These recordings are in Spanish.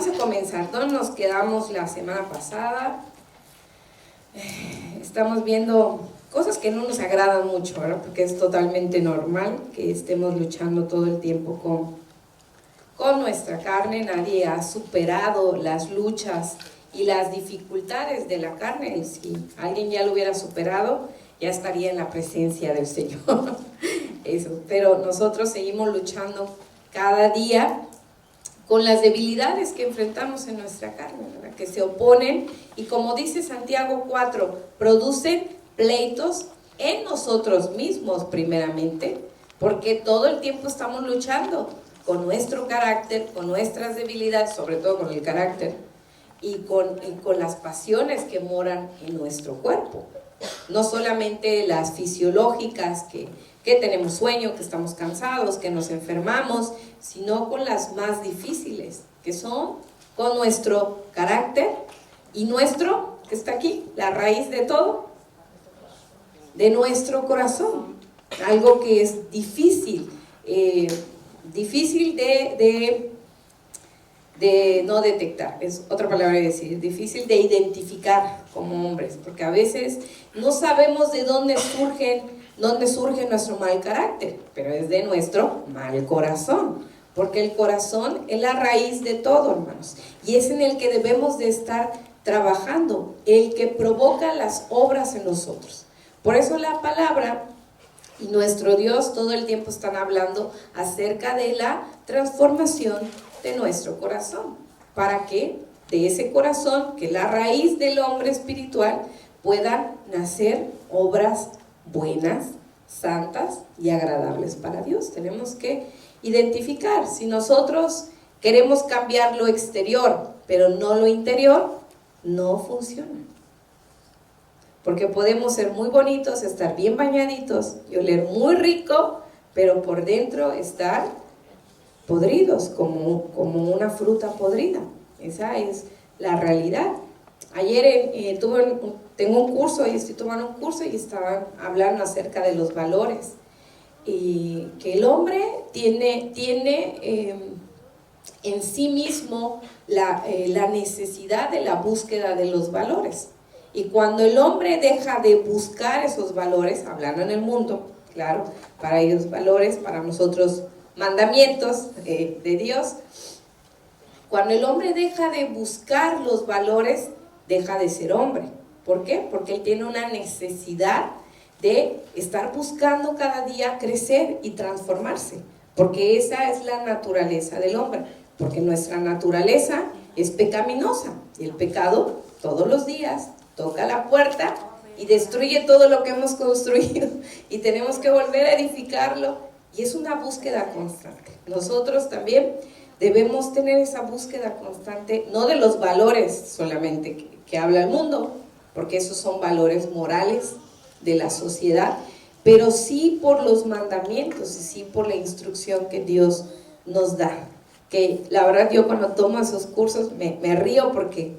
vamos a comenzar. ¿Dónde nos quedamos la semana pasada? Estamos viendo cosas que no nos agradan mucho, ¿verdad? Porque es totalmente normal que estemos luchando todo el tiempo con nuestra carne. Nadie ha superado las luchas y las dificultades de la carne. Si alguien ya lo hubiera superado, ya estaría en la presencia del Señor. Eso. Pero nosotros seguimos luchando cada día con las debilidades que enfrentamos en nuestra carne, ¿verdad? Que se oponen y, como dice Santiago 4, producen pleitos en nosotros mismos primeramente, porque todo el tiempo estamos luchando con nuestro carácter, con nuestras debilidades, sobre todo con el carácter, y con las pasiones que moran en nuestro cuerpo. No solamente las fisiológicas, que tenemos sueño, que estamos cansados, que nos enfermamos, sino con las más difíciles, que son con nuestro carácter y nuestro, que está aquí, la raíz de todo, de nuestro corazón. Algo que es difícil, difícil de no detectar, es otra palabra de decir, difícil de identificar como hombres, porque a veces no sabemos de dónde surge nuestro mal carácter, pero es de nuestro mal corazón, porque el corazón es la raíz de todo, hermanos, y es en el que debemos de estar trabajando, el que provoca las obras en nosotros. Por eso la palabra y nuestro Dios todo el tiempo están hablando acerca de la transformación de nuestro corazón, para que de ese corazón, que es la raíz del hombre espiritual, puedan nacer obras buenas, santas y agradables para Dios. Tenemos que identificar, si nosotros queremos cambiar lo exterior, pero no lo interior, no funciona. Porque podemos ser muy bonitos, estar bien bañaditos y oler muy rico, pero por dentro estar podridos, como una fruta podrida. Esa es la realidad. Ayer tengo un curso y estoy tomando un curso y estaban hablando acerca de los valores, y que el hombre tiene en sí mismo la necesidad de la búsqueda de los valores, y cuando el hombre deja de buscar esos valores, hablando en el mundo, claro, para ellos valores, para nosotros mandamientos de Dios, cuando el hombre deja de buscar los valores, deja de ser hombre. ¿Por qué? Porque él tiene una necesidad de estar buscando cada día crecer y transformarse, porque esa es la naturaleza del hombre, porque nuestra naturaleza es pecaminosa, y el pecado todos los días toca la puerta y destruye todo lo que hemos construido, y tenemos que volver a edificarlo, y es una búsqueda constante. Nosotros también debemos tener esa búsqueda constante, no de los valores solamente que habla el mundo, porque esos son valores morales de la sociedad, pero sí por los mandamientos y sí por la instrucción que Dios nos da. Que la verdad, yo cuando tomo esos cursos me río, porque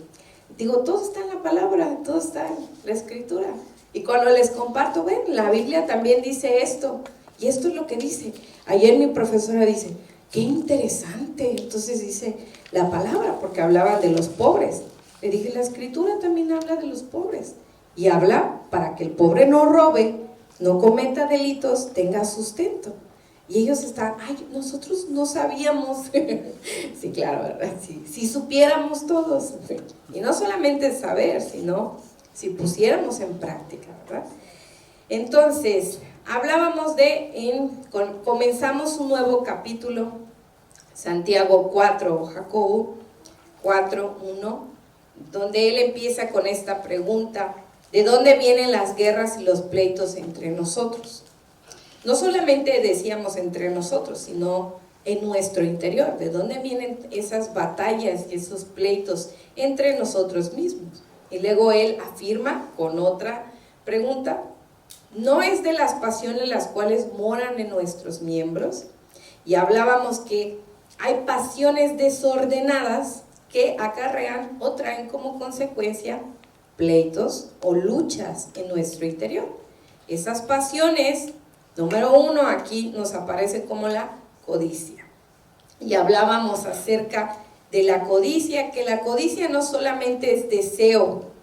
digo, todo está en la palabra, todo está en la escritura, y cuando les comparto, ven, la Biblia también dice esto, y esto es lo que dice. Ayer mi profesora dice, qué interesante, entonces dice la palabra, porque hablaban de los pobres. Le dije, la escritura también habla de los pobres, y habla para que el pobre no robe, no cometa delitos, tenga sustento. Y ellos están, ay, nosotros no sabíamos. Sí, claro, ¿verdad? Si supiéramos todos, y no solamente saber, sino si pusiéramos en práctica, ¿verdad? Entonces, hablábamos comenzamos un nuevo capítulo, Santiago 4 o Jacobo 4:1, donde él empieza con esta pregunta: ¿de dónde vienen las guerras y los pleitos entre nosotros? No solamente decíamos entre nosotros, sino en nuestro interior. ¿De dónde vienen esas batallas y esos pleitos entre nosotros mismos? Y luego él afirma con otra pregunta: ¿no es de las pasiones las cuales moran en nuestros miembros? Y hablábamos que hay pasiones desordenadas que acarrean o traen como consecuencia pleitos o luchas en nuestro interior. Esas pasiones, número 1, aquí nos aparece como la codicia. Y hablábamos acerca de la codicia, que la codicia no solamente es deseo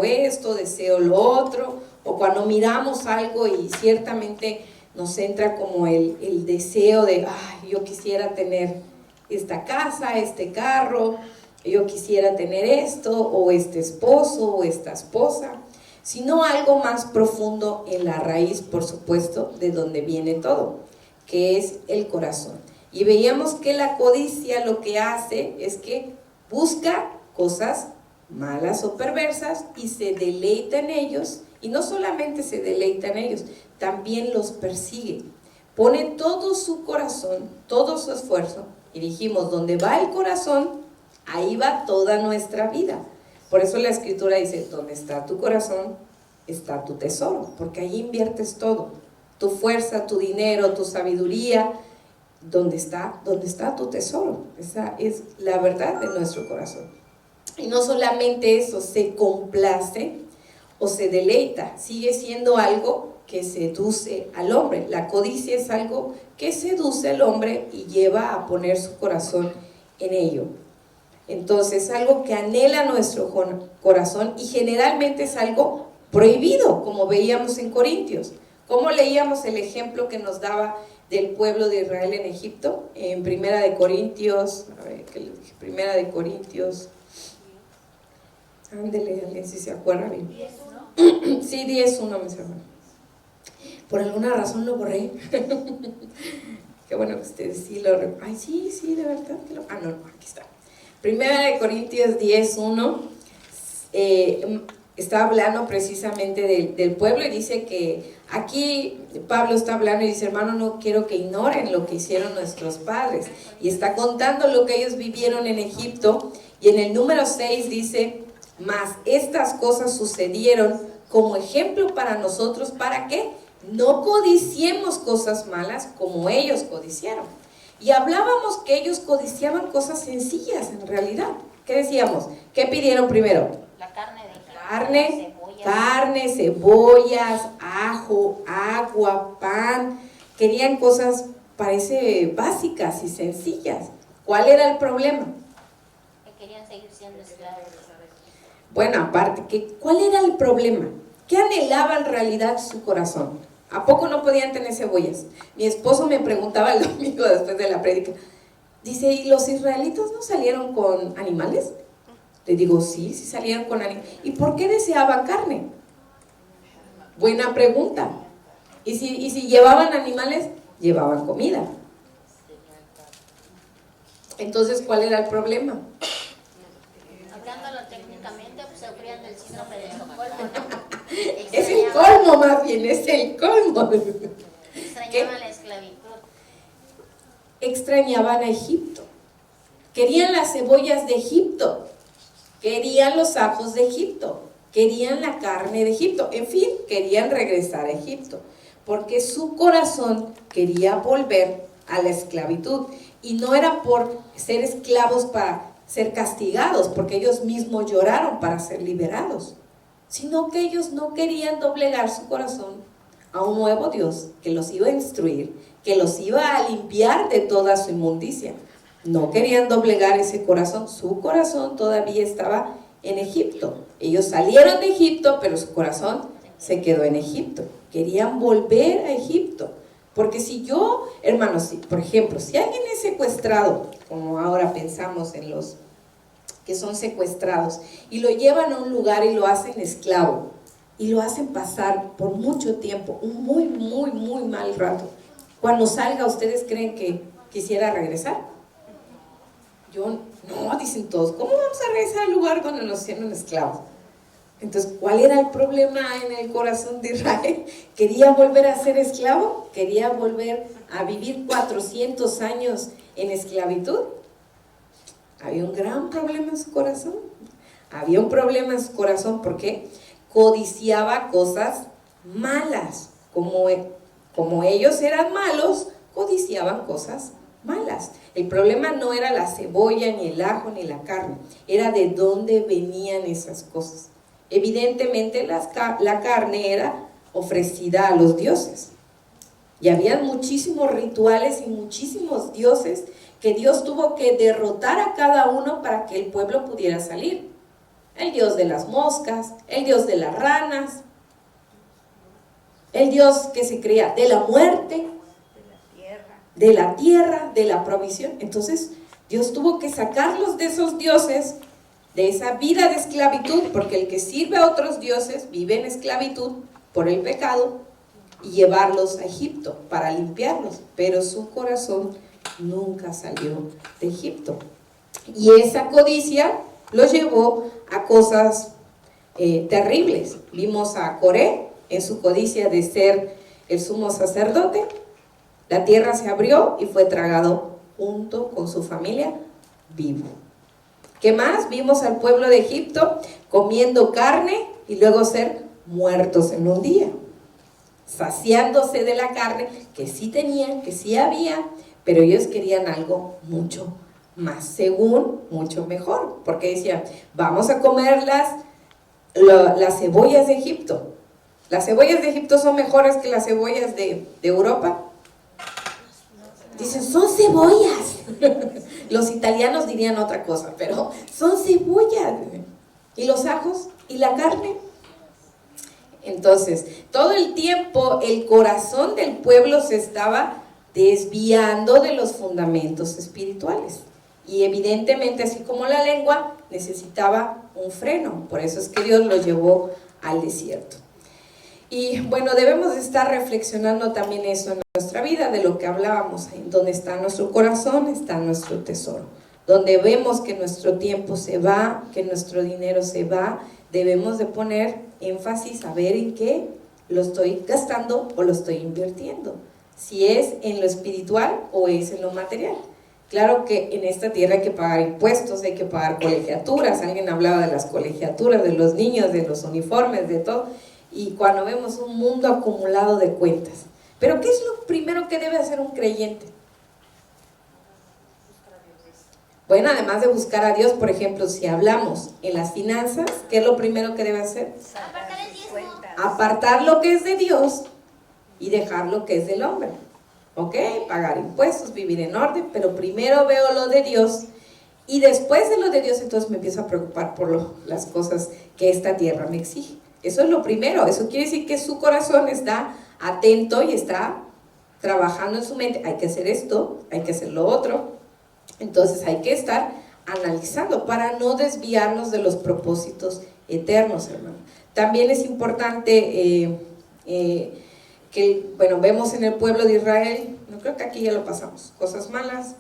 esto, deseo lo otro, o cuando miramos algo y ciertamente nos entra como el deseo de, ay, yo quisiera tener esta casa, este carro, yo quisiera tener esto, o este esposo, o esta esposa, sino algo más profundo en la raíz, por supuesto, de donde viene todo, que es el corazón. Y veíamos que la codicia lo que hace es que busca cosas malas o perversas y se deleita en ellos, y no solamente se deleita en ellos, también los persigue. Pone todo su corazón, todo su esfuerzo, y dijimos, donde va el corazón, ahí va toda nuestra vida. Por eso la Escritura dice, donde está tu corazón, está tu tesoro, porque ahí inviertes todo, tu fuerza, tu dinero, tu sabiduría. ¿Dónde está tu tesoro? Esa es la verdad de nuestro corazón. Y no solamente eso, se complace o se deleita, sigue siendo algo que seduce al hombre. La codicia es algo que seduce al hombre y lleva a poner su corazón en ello. Entonces es algo que anhela nuestro corazón y generalmente es algo prohibido, como veíamos en Corintios. ¿Cómo leíamos el ejemplo que nos daba del pueblo de Israel en Egipto? En Primera de Corintios, a ver, ¿qué le dije? Primera de Corintios, ándele, alguien si se acuerda bien. 10:1. Sí, 10:1, mis hermanos. Por alguna razón lo borré. Qué bueno que ustedes sí lo recuerdan. Ay, sí, de verdad que lo... Ah, no, aquí está. Primera de Corintios 10:1. Está hablando precisamente del pueblo y dice que aquí Pablo está hablando y dice, hermano, no quiero que ignoren lo que hicieron nuestros padres, y está contando lo que ellos vivieron en Egipto, y en el número 6 dice, mas estas cosas sucedieron como ejemplo para nosotros, ¿para qué? No codiciemos cosas malas como ellos codiciaron. Y hablábamos que ellos codiciaban cosas sencillas en realidad. ¿Qué decíamos? ¿Qué pidieron primero? La carne de carne, cebollas, ajo, agua, pan. Querían cosas, parece, básicas y sencillas. ¿Cuál era el problema? Que querían seguir siendo esclavos. Bueno, aparte, ¿cuál era el problema? ¿Qué anhelaba en realidad su corazón? ¿A poco no podían tener cebollas? Mi esposo me preguntaba el domingo después de la prédica, dice, ¿y los israelitas no salieron con animales? Le digo, sí salieron con animales. ¿Y por qué deseaban carne? Buena pregunta. ¿Y si llevaban animales? Llevaban comida. Entonces, ¿cuál era el problema? Hablándolo técnicamente, pues sufrían del síndrome de Estocolmo. Es el colmo, más bien, es el colmo. Extrañaban la esclavitud. Extrañaban a Egipto. Querían las cebollas de Egipto. Querían los ajos de Egipto, querían la carne de Egipto, en fin, querían regresar a Egipto, porque su corazón quería volver a la esclavitud, y no era por ser esclavos para ser castigados, porque ellos mismos lloraron para ser liberados, sino que ellos no querían doblegar su corazón a un nuevo Dios que los iba a instruir, que los iba a limpiar de toda su inmundicia. No querían doblegar ese corazón, su corazón todavía estaba en Egipto. Ellos salieron de Egipto, pero su corazón se quedó en Egipto. Querían volver a Egipto. Porque si yo, hermanos, por ejemplo, si alguien es secuestrado, como ahora pensamos en los que son secuestrados, y lo llevan a un lugar y lo hacen esclavo, y lo hacen pasar por mucho tiempo, un muy mal rato, cuando salga, ¿ustedes creen que quisiera regresar? No, dicen todos, ¿cómo vamos a regresar al lugar cuando nos hicieron esclavos? Entonces, ¿cuál era el problema en el corazón de Israel? ¿Quería volver a ser esclavo? ¿Quería volver a vivir 400 años en esclavitud? Había un gran problema en su corazón. Había un problema en su corazón porque codiciaba cosas malas. Como ellos eran malos, codiciaban cosas malas. El problema no era la cebolla, ni el ajo, ni la carne, era de dónde venían esas cosas. Evidentemente la carne era ofrecida a los dioses. Y había muchísimos rituales y muchísimos dioses que Dios tuvo que derrotar a cada uno para que el pueblo pudiera salir. El dios de las moscas, el dios de las ranas, el dios que se creía de la muerte, de la tierra, de la provisión. Entonces Dios tuvo que sacarlos de esos dioses, de esa vida de esclavitud, porque el que sirve a otros dioses vive en esclavitud por el pecado, y llevarlos a Egipto para limpiarlos, pero su corazón nunca salió de Egipto. Y esa codicia los llevó a cosas terribles. Vimos a Coré en su codicia de ser el sumo sacerdote. La tierra se abrió y fue tragado junto con su familia vivo. ¿Qué más? Vimos al pueblo de Egipto comiendo carne y luego ser muertos en un día, saciándose de la carne que sí tenían, que sí había, pero ellos querían algo mucho más, según mucho mejor, porque decían, vamos a comer las cebollas de Egipto. ¿Las cebollas de Egipto son mejores que las cebollas de Europa? Dicen, son cebollas. Los italianos dirían otra cosa, pero son cebollas. ¿Y los ajos? ¿Y la carne? Entonces, todo el tiempo el corazón del pueblo se estaba desviando de los fundamentos espirituales. Y evidentemente, así como la lengua, necesitaba un freno. Por eso es que Dios lo llevó al desierto. Y bueno, debemos de estar reflexionando también eso en nuestra vida, de lo que hablábamos, en donde está nuestro corazón, está nuestro tesoro. Donde vemos que nuestro tiempo se va, que nuestro dinero se va, debemos de poner énfasis a ver en qué lo estoy gastando o lo estoy invirtiendo. Si es en lo espiritual o es en lo material. Claro que en esta tierra hay que pagar impuestos, hay que pagar colegiaturas. Alguien hablaba de las colegiaturas, de los niños, de los uniformes, de todo. Y cuando vemos un mundo acumulado de cuentas. Pero ¿qué es lo primero que debe hacer un creyente? Bueno, además de buscar a Dios, por ejemplo, si hablamos en las finanzas, ¿qué es lo primero que debe hacer? Apartar el diezmo. Apartar lo que es de Dios y dejar lo que es del hombre. ¿Ok? Pagar impuestos, vivir en orden, pero primero veo lo de Dios y después de lo de Dios entonces me empiezo a preocupar por las cosas que esta tierra me exige. Eso es lo primero. Eso quiere decir que su corazón está atento y está trabajando en su mente. Hay que hacer esto, hay que hacer lo otro. Entonces hay que estar analizando para no desviarnos de los propósitos eternos, hermano. También es importante que, bueno, vemos en el pueblo de Israel, no creo que aquí ya lo pasamos, cosas malas.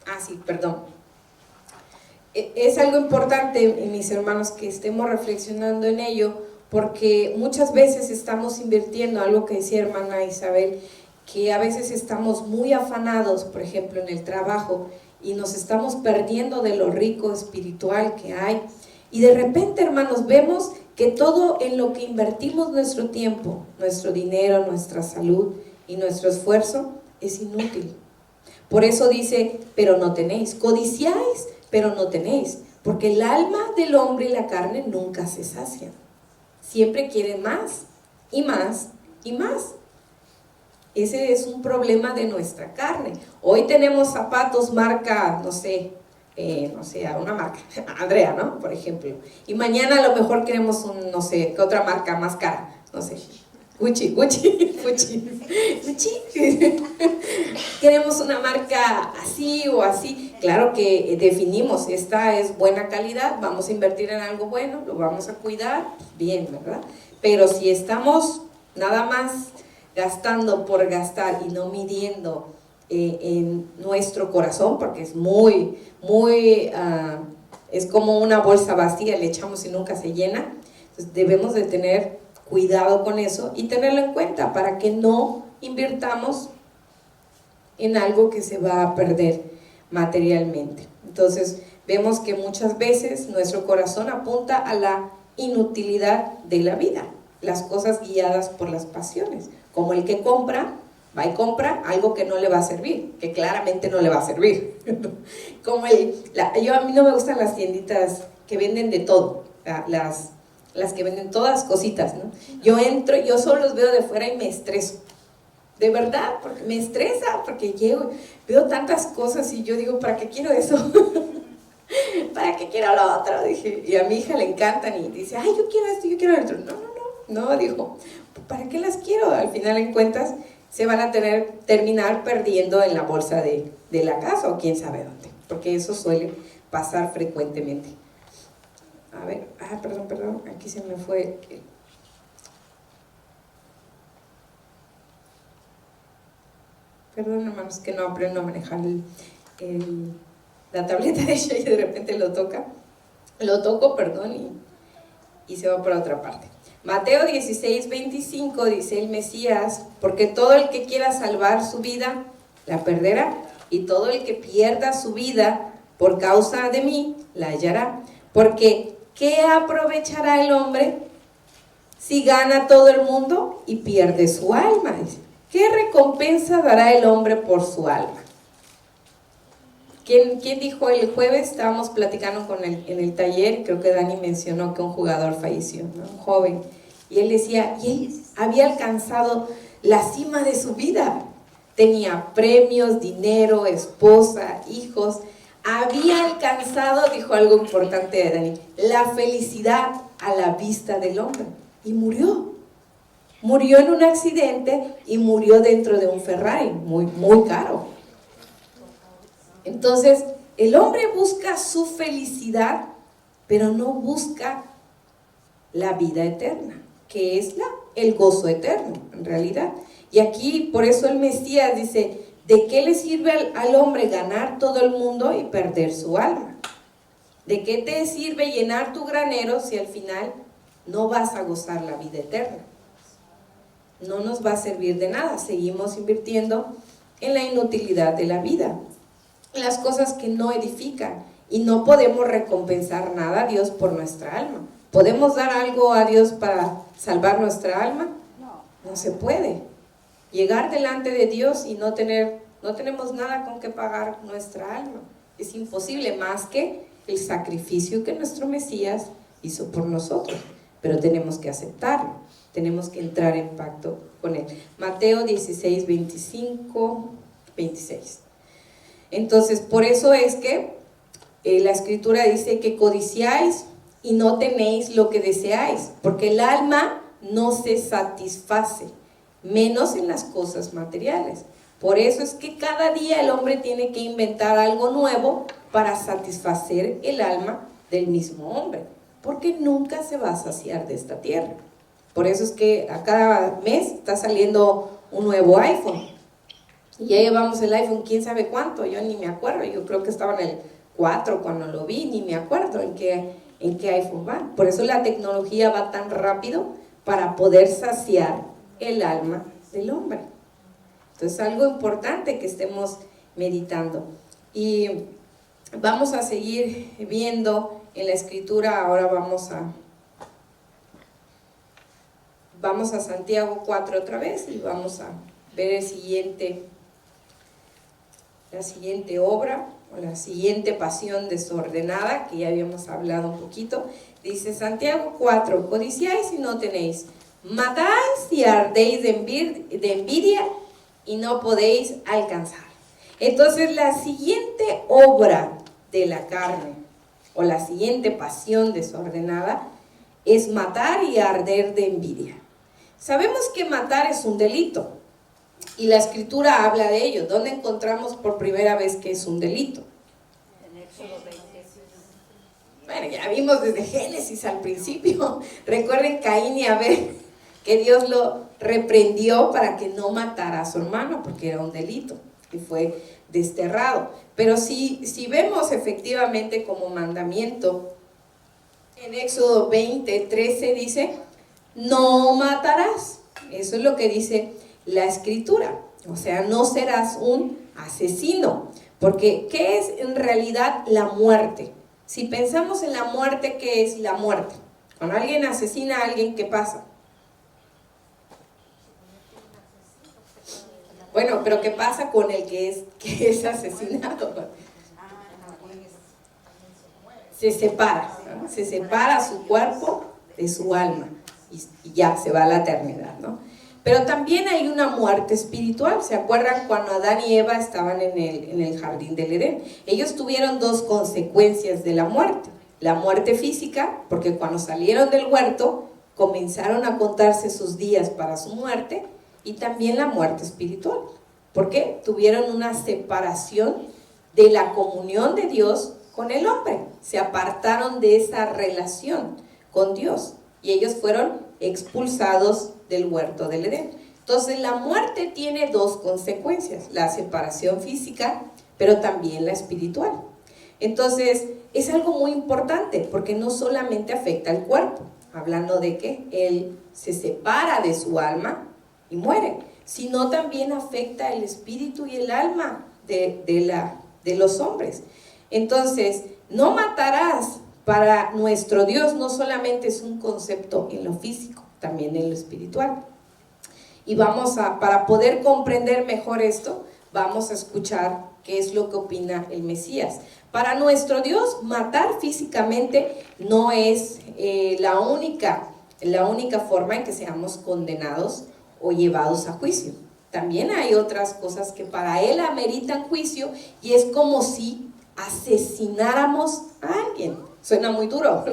Ah, sí, perdón. Es algo importante, mis hermanos, que estemos reflexionando en ello, porque muchas veces estamos invirtiendo, algo que decía hermana Isabel, que a veces estamos muy afanados, por ejemplo, en el trabajo, y nos estamos perdiendo de lo rico espiritual que hay. Y de repente, hermanos, vemos que todo en lo que invertimos nuestro tiempo, nuestro dinero, nuestra salud y nuestro esfuerzo es inútil. Por eso dice, pero no tenéis. Codiciáis, pero no tenéis. Porque el alma del hombre y la carne nunca se sacian. Siempre quieren más y más y más. Ese es un problema de nuestra carne. Hoy tenemos zapatos marca, no sé, una marca, Andrea, ¿no? Por ejemplo. Y mañana a lo mejor queremos no sé, ¿qué otra marca más cara? No sé, Gucci. Queremos una marca así o así. Claro que definimos, esta es buena calidad, vamos a invertir en algo bueno, lo vamos a cuidar, bien, ¿verdad? Pero si estamos nada más gastando por gastar y no midiendo en nuestro corazón, porque es es como una bolsa vacía, le echamos y nunca se llena. Entonces debemos de tener cuidado con eso y tenerlo en cuenta para que no invirtamos en algo que se va a perder materialmente. Entonces vemos que muchas veces nuestro corazón apunta a la inutilidad de la vida, las cosas guiadas por las pasiones, como el que compra, va y compra algo que no le va a servir, que claramente no le va a servir. Como a mí no me gustan las tienditas que venden de todo, las que venden todas cositas, ¿no? Yo entro, yo solo los veo de fuera y me estreso. de verdad, porque me estresa, porque llego, veo tantas cosas y yo digo, ¿para qué quiero eso? ¿Para qué quiero lo otro? Dije, y a mi hija le encantan y dice, ay, yo quiero esto, yo quiero lo otro. No, dijo, ¿para qué las quiero? Al final en cuentas se van a terminar perdiendo en la bolsa de la casa o quién sabe dónde, porque eso suele pasar frecuentemente. A ver, perdón, aquí se me fue. Perdón, hermanos, que no aprendo a manejar la tableta de ella y de repente lo toco, y se va por otra parte. Mateo 16:25 dice el Mesías, porque todo el que quiera salvar su vida, la perderá, y todo el que pierda su vida por causa de mí, la hallará. Porque, ¿qué aprovechará el hombre si gana todo el mundo y pierde su alma? Dice, ¿qué recompensa dará el hombre por su alma? ¿Quién dijo el jueves? Estábamos platicando en el taller, creo que Dani mencionó que un jugador falleció, ¿no? Un joven, y él decía, y él había alcanzado la cima de su vida, tenía premios, dinero, esposa, hijos, había alcanzado, dijo algo importante de Dani, la felicidad a la vista del hombre, y murió en un accidente y murió dentro de un Ferrari, muy, muy caro. Entonces, el hombre busca su felicidad, pero no busca la vida eterna, que es el gozo eterno, en realidad. Y aquí, por eso el Mesías dice, ¿de qué le sirve al hombre ganar todo el mundo y perder su alma? ¿De qué te sirve llenar tu granero si al final no vas a gozar la vida eterna? No nos va a servir de nada, seguimos invirtiendo en la inutilidad de la vida, las cosas que no edifican, y no podemos recompensar nada a Dios por nuestra alma. ¿Podemos dar algo a Dios para salvar nuestra alma? No se puede. Llegar delante de Dios y no tenemos nada con que pagar nuestra alma. Es imposible, más que el sacrificio que nuestro Mesías hizo por nosotros, pero tenemos que aceptarlo, tenemos que entrar en pacto con Él. Mateo 16:25, 26. Entonces, por eso es que la Escritura dice que codiciáis y no tenéis lo que deseáis, porque el alma no se satisface, menos en las cosas materiales. Por eso es que cada día el hombre tiene que inventar algo nuevo para satisfacer el alma del mismo hombre, porque nunca se va a saciar de esta tierra. Por eso es que a cada mes está saliendo un nuevo iPhone. Y ya llevamos el iPhone quién sabe cuánto, yo ni me acuerdo, yo creo que estaba en el 4 cuando lo vi, ni me acuerdo en qué iPhone va. Por eso la tecnología va tan rápido para poder saciar el alma del hombre. Entonces, algo importante que estemos meditando. Y vamos a seguir viendo en la Escritura. Ahora vamos a Santiago 4 otra vez y vamos a ver la siguiente obra o la siguiente pasión desordenada, que ya habíamos hablado un poquito. Dice Santiago 4, codiciáis y no tenéis, matáis y ardéis de envidia y no podéis alcanzar. Entonces, la siguiente obra de la carne o la siguiente pasión desordenada es matar y arder de envidia. Sabemos que matar es un delito y la Escritura habla de ello. ¿Dónde encontramos por primera vez que es un delito? En Éxodo 20. Bueno, ya vimos desde Génesis al principio. Recuerden Caín y Abel, que Dios lo reprendió para que no matara a su hermano porque era un delito y fue desterrado. Pero si vemos efectivamente como mandamiento, en Éxodo 20:13 dice, no matarás. Eso es lo que dice la Escritura. O sea, no serás un asesino. Porque, ¿qué es en realidad la muerte? Si pensamos en la muerte, ¿qué es la muerte? Cuando alguien asesina a alguien, ¿qué pasa? Bueno, pero ¿qué pasa con el que es asesinado? Se separa, ¿no? Se separa su cuerpo de su alma y ya se va a la eternidad, ¿no? Pero también hay una muerte espiritual. ¿Se acuerdan cuando Adán y Eva estaban en el jardín del Edén? Ellos tuvieron dos consecuencias de la muerte. La muerte física, porque cuando salieron del huerto, comenzaron a contarse sus días para su muerte, y también la muerte espiritual. ¿Por qué? Tuvieron una separación de la comunión de Dios con el hombre. Se apartaron de esa relación con Dios y ellos fueron expulsados del huerto del Edén. Entonces la muerte tiene dos consecuencias: la separación física, pero también la espiritual. Entonces es algo muy importante, porque no solamente afecta al cuerpo, hablando de que él se separa de su alma y muere, sino también afecta el espíritu y el alma de los hombres. Entonces, no matarás, para nuestro Dios no solamente es un concepto en lo físico, también en lo espiritual. Y para poder comprender mejor esto, vamos a escuchar qué es lo que opina el Mesías. Para nuestro Dios, matar físicamente no es la única forma en que seamos condenados o llevados a juicio. También hay otras cosas que para Él ameritan juicio, y es como si asesináramos a alguien. Suena muy duro,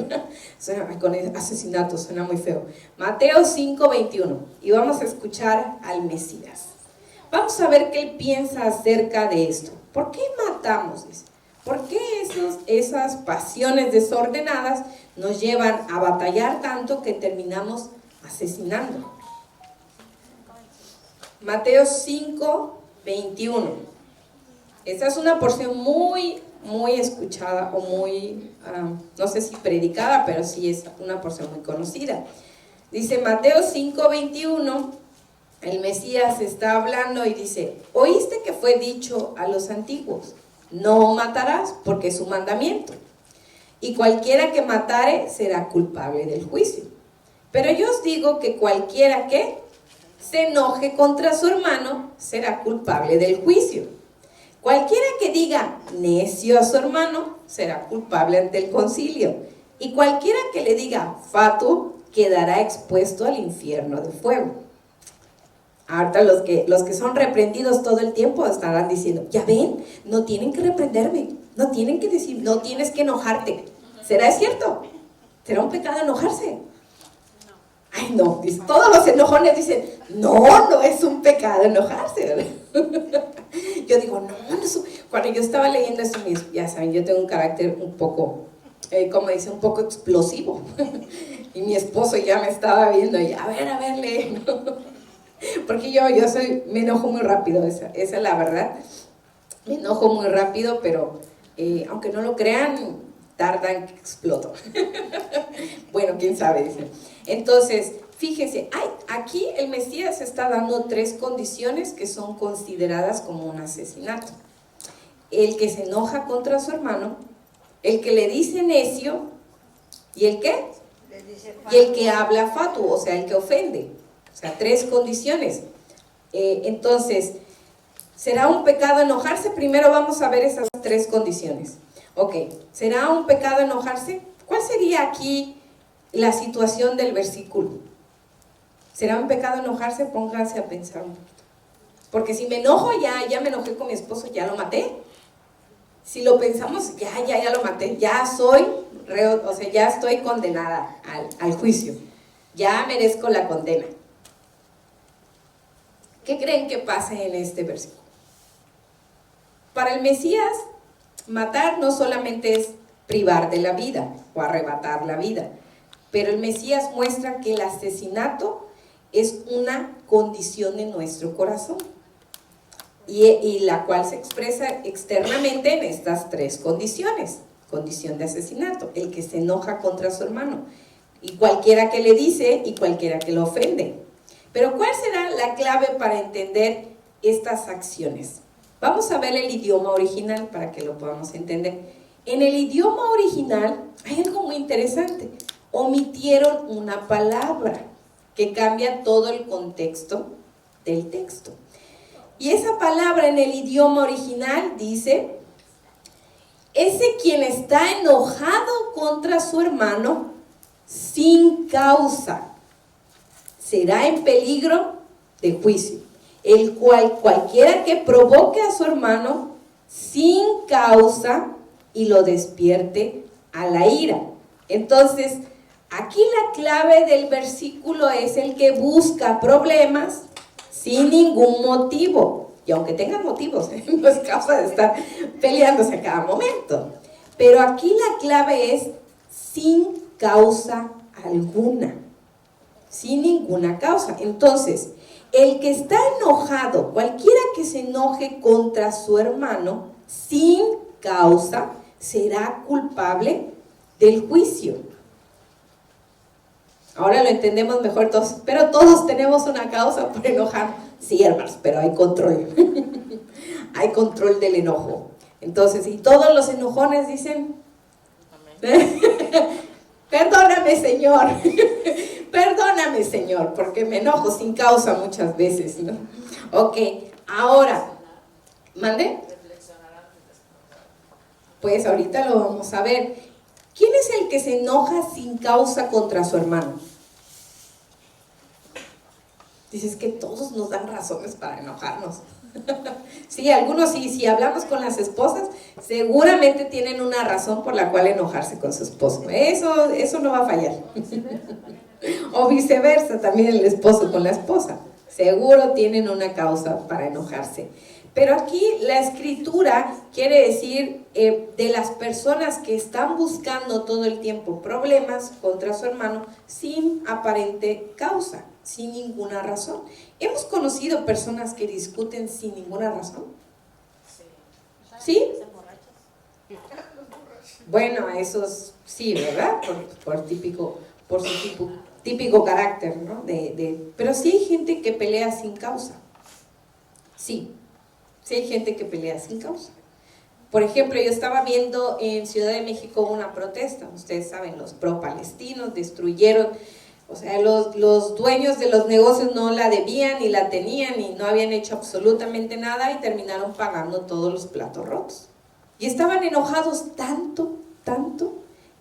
con el asesinato suena muy feo. Mateo 5:21, y vamos a escuchar al Mesías. Vamos a ver qué Él piensa acerca de esto. ¿Por qué matamos? ¿Por qué esas pasiones desordenadas nos llevan a batallar tanto que terminamos asesinando? Mateo 5:21. Esta es una porción muy escuchada, o muy, no sé si predicada, pero sí es una porción muy conocida. Dice Mateo 5:21, el Mesías está hablando y dice: oíste que fue dicho a los antiguos, no matarás, porque es un mandamiento, y cualquiera que matare será culpable del juicio. Pero yo os digo que cualquiera que se enoje contra su hermano será culpable del juicio. Cualquiera que diga necio a su hermano será culpable ante el concilio, y cualquiera que le diga fatuo quedará expuesto al infierno de fuego. Ahorita los que son reprendidos todo el tiempo estarán diciendo: ya ven, no tienen que reprenderme, no tienen que decir, no tienes que enojarte. ¿Será cierto? ¿Será un pecado enojarse? Ay, no, todos los enojones dicen: no es un pecado enojarse. Yo digo, no, cuando yo estaba leyendo eso, ya saben, yo tengo un carácter un poco, un poco explosivo. Y mi esposo ya me estaba viendo y, a ver, lee. Porque yo me enojo muy rápido, esa es la verdad. Me enojo muy rápido, pero aunque no lo crean, tardan que exploto. Bueno, quién sabe, dicen. Entonces, fíjense, aquí el Mesías está dando 3 condiciones que son consideradas como un asesinato: el que se enoja contra su hermano, el que le dice necio, y el que y el que habla fatuo, o sea, el que ofende. O sea, 3 condiciones. Entonces, ¿será un pecado enojarse? Primero vamos a ver esas 3 condiciones. Ok, ¿será un pecado enojarse? ¿Cuál sería aquí la situación del versículo? ¿Será un pecado enojarse? Pónganse a pensar un poquito. Porque si me enojo, ya me enojé con mi esposo, ya lo maté. Si lo pensamos, ya lo maté, ya estoy condenada al juicio, ya merezco la condena. ¿Qué creen que pase en este versículo? Para el Mesías, matar no solamente es privar de la vida o arrebatar la vida, pero el Mesías muestra que el asesinato es una condición de nuestro corazón, y la cual se expresa externamente en estas 3 condiciones. Condición de asesinato: el que se enoja contra su hermano, y cualquiera que le dice, y cualquiera que lo ofende. Pero ¿cuál será la clave para entender estas acciones? Vamos a ver el idioma original para que lo podamos entender. En el idioma original hay algo muy interesante: omitieron una palabra que cambia todo el contexto del texto. Y esa palabra en el idioma original dice: ese quien está enojado contra su hermano sin causa será en peligro de juicio, el cual cualquiera que provoque a su hermano sin causa y lo despierte a la ira. Entonces, aquí la clave del versículo es el que busca problemas sin ningún motivo. Y aunque tengan motivos, no es causa de estar peleándose a cada momento. Pero aquí la clave es sin causa alguna. Sin ninguna causa. Entonces, el que está enojado, cualquiera que se enoje contra su hermano sin causa, será culpable del juicio. Ahora lo entendemos mejor todos, pero todos tenemos una causa por enojar. Sí, hermanos, pero hay control. Hay control del enojo. Entonces, y todos los enojones dicen, perdóname, Señor. Perdóname, Señor, porque me enojo sin causa muchas veces, ¿no? Ok, ahora, ¿mande? Pues ahorita lo vamos a ver. ¿Quién es el que se enoja sin causa contra su hermano? Dices que todos nos dan razones para enojarnos. Sí, algunos sí, si hablamos con las esposas, seguramente tienen una razón por la cual enojarse con su esposo. Eso no va a fallar. O viceversa, también el esposo con la esposa. Seguro tienen una causa para enojarse. Pero aquí la escritura quiere decir de las personas que están buscando todo el tiempo problemas contra su hermano sin aparente causa, sin ninguna razón. ¿Hemos conocido personas que discuten sin ninguna razón? ¿Sí? Bueno, esos sí, ¿verdad? Por su típico carácter, ¿no? Pero sí hay gente que pelea sin causa. Sí hay gente que pelea sin causa. Por ejemplo, yo estaba viendo en Ciudad de México una protesta. Ustedes saben, los pro-palestinos destruyeron, o sea, los dueños de los negocios no la debían ni la tenían y no habían hecho absolutamente nada y terminaron pagando todos los platos rotos. Y estaban enojados tanto,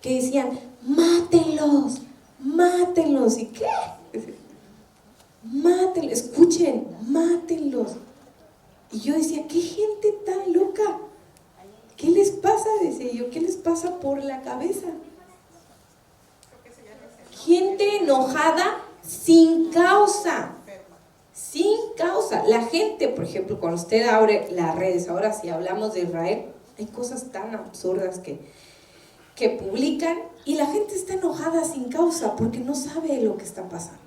que decían, mátenlos. ¿Y qué? Mátenlos, escuchen, mátenlos. Y yo decía, ¿qué gente tan loca? ¿Qué les pasa? Decía yo, ¿qué les pasa por la cabeza? Gente enojada sin causa. Sin causa. La gente, por ejemplo, cuando usted abre las redes, ahora si hablamos de Israel, hay cosas tan absurdas que publican y la gente está enojada sin causa porque no sabe lo que está pasando.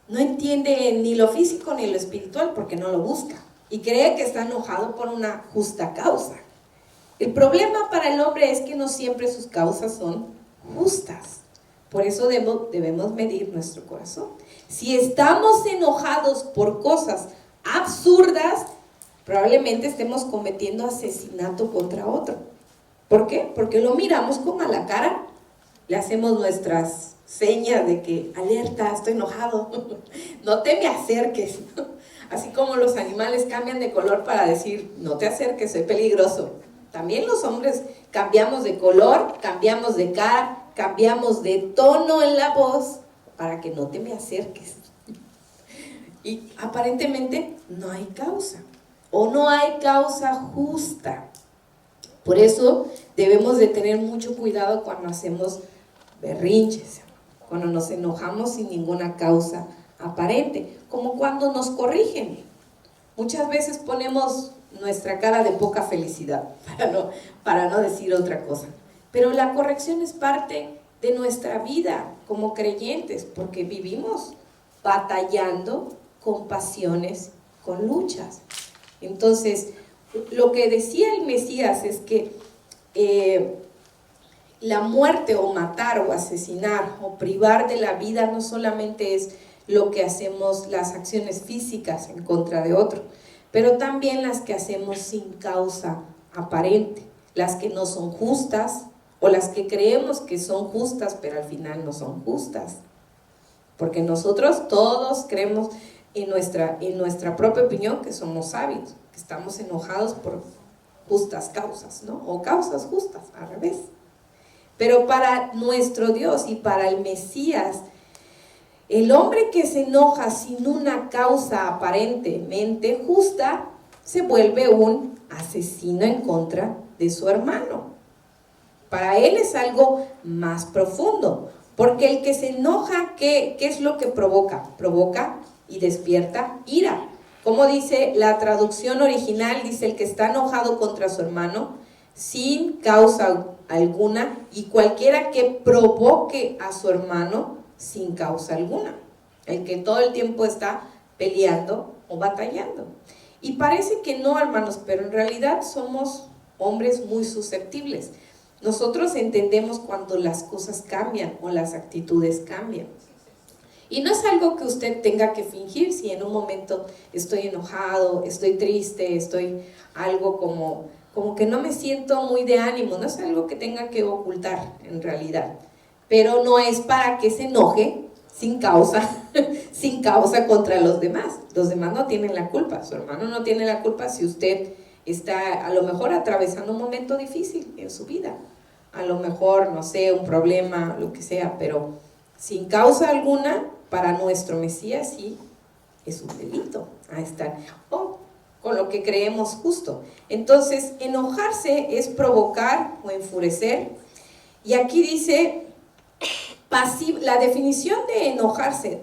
No entiende ni lo físico ni lo espiritual porque no lo busca. Y cree que está enojado por una justa causa. El problema para el hombre es que no siempre sus causas son justas. Por eso debemos medir nuestro corazón. Si estamos enojados por cosas absurdas, probablemente estemos cometiendo asesinato contra otro. ¿Por qué? Porque lo miramos con mala cara, le hacemos nuestras señas de que, alerta, estoy enojado, no te me acerques. Así como los animales cambian de color para decir, no te acerques, soy peligroso. También los hombres cambiamos de color, cambiamos de cara, cambiamos de tono en la voz para que no te me acerques. Y aparentemente no hay causa, o no hay causa justa. Por eso debemos de tener mucho cuidado cuando hacemos berrinches, cuando nos enojamos sin ninguna causa aparente, como cuando nos corrigen. Muchas veces ponemos nuestra cara de poca felicidad, para no decir otra cosa. Pero la corrección es parte de nuestra vida como creyentes, porque vivimos batallando con pasiones, con luchas. Entonces, lo que decía el Mesías es que la muerte o matar o asesinar o privar de la vida no solamente es lo que hacemos, las acciones físicas en contra de otro, pero también las que hacemos sin causa aparente, las que no son justas o las que creemos que son justas pero al final no son justas, porque nosotros todos creemos en nuestra propia opinión que somos sabios, que estamos enojados por justas causas, ¿no? O causas justas, al revés. Pero para nuestro Dios y para el Mesías, El hombre que se enoja sin una causa aparentemente justa se vuelve un asesino en contra de su hermano. Para él es algo más profundo, porque el que se enoja, ¿qué es lo que provoca? Provoca y despierta ira. Como dice la traducción original, dice el que está enojado contra su hermano sin causa alguna, y cualquiera que provoque a su hermano sin causa alguna. El que todo el tiempo está peleando o batallando. Y parece que no, hermanos, pero en realidad somos hombres muy susceptibles. Nosotros entendemos cuando las cosas cambian o las actitudes cambian. Y no es algo que usted tenga que fingir. Si en un momento estoy enojado, estoy triste, estoy algo como que no me siento muy de ánimo, no es algo que tenga que ocultar en realidad. Pero no es para que se enoje sin causa, sin causa contra los demás. Los demás no tienen la culpa, su hermano no tiene la culpa si usted está a lo mejor atravesando un momento difícil en su vida. A lo mejor, no sé, un problema, lo que sea, pero sin causa alguna, para nuestro Mesías sí es un delito a estar, o con lo que creemos justo. Entonces, enojarse es provocar o enfurecer. Y aquí dice, la definición de enojarse,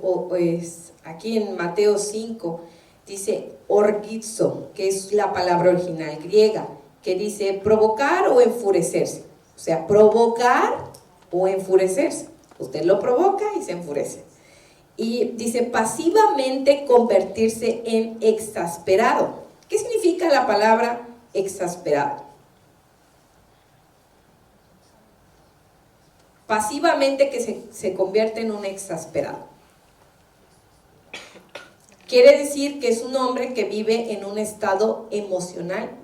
aquí en Mateo 5, dice orgizo, que es la palabra original griega, que dice provocar o enfurecerse. O sea, provocar o enfurecerse. Usted lo provoca y se enfurece. Y dice pasivamente convertirse en exasperado. ¿Qué significa la palabra exasperado? Pasivamente que se convierte en un exasperado. Quiere decir que es un hombre que vive en un estado emocional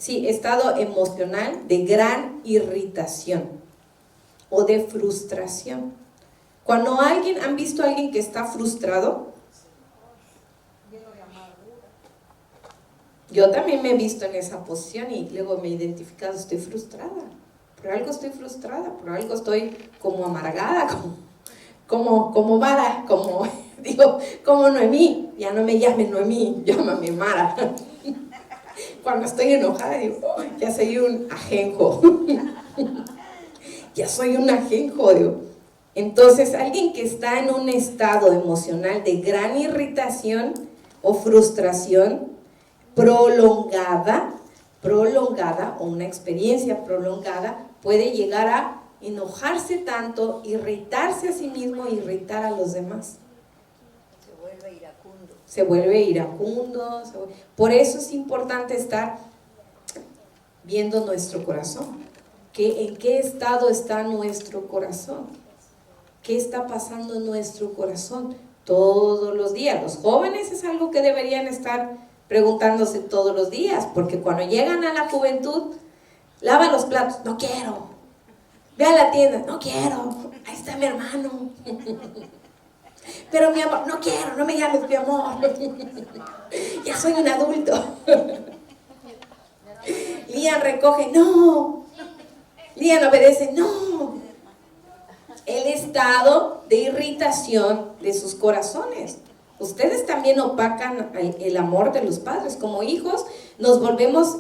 estado emocional de gran irritación o de frustración. Cuando ¿han visto a alguien que está frustrado? Yo también me he visto en esa posición y luego me he identificado, estoy frustrada, por algo estoy frustrada, por algo estoy como amargada, como Mara, como Noemí. Ya no me llamen Noemí, llámame Mara. Cuando estoy enojada digo, oh, ya soy un ajenjo. Ya soy un ajenjo, digo. Entonces, alguien que está en un estado emocional de gran irritación o frustración prolongada o una experiencia prolongada puede llegar a enojarse tanto, irritarse a sí mismo, irritar a los demás. Se vuelve iracundo. Por eso es importante estar viendo nuestro corazón. ¿En qué estado está nuestro corazón? ¿Qué está pasando en nuestro corazón? Todos los días. Los jóvenes es algo que deberían estar preguntándose todos los días, porque cuando llegan a la juventud, lava los platos, no quiero. Ve a la tienda, no quiero. Ahí está mi hermano. Pero mi amor, no quiero, no me llames mi amor. Ya soy un adulto. Lian recoge, no. Lian obedece, no. El estado de irritación de sus corazones. Ustedes también opacan el amor de los padres. Como hijos nos volvemos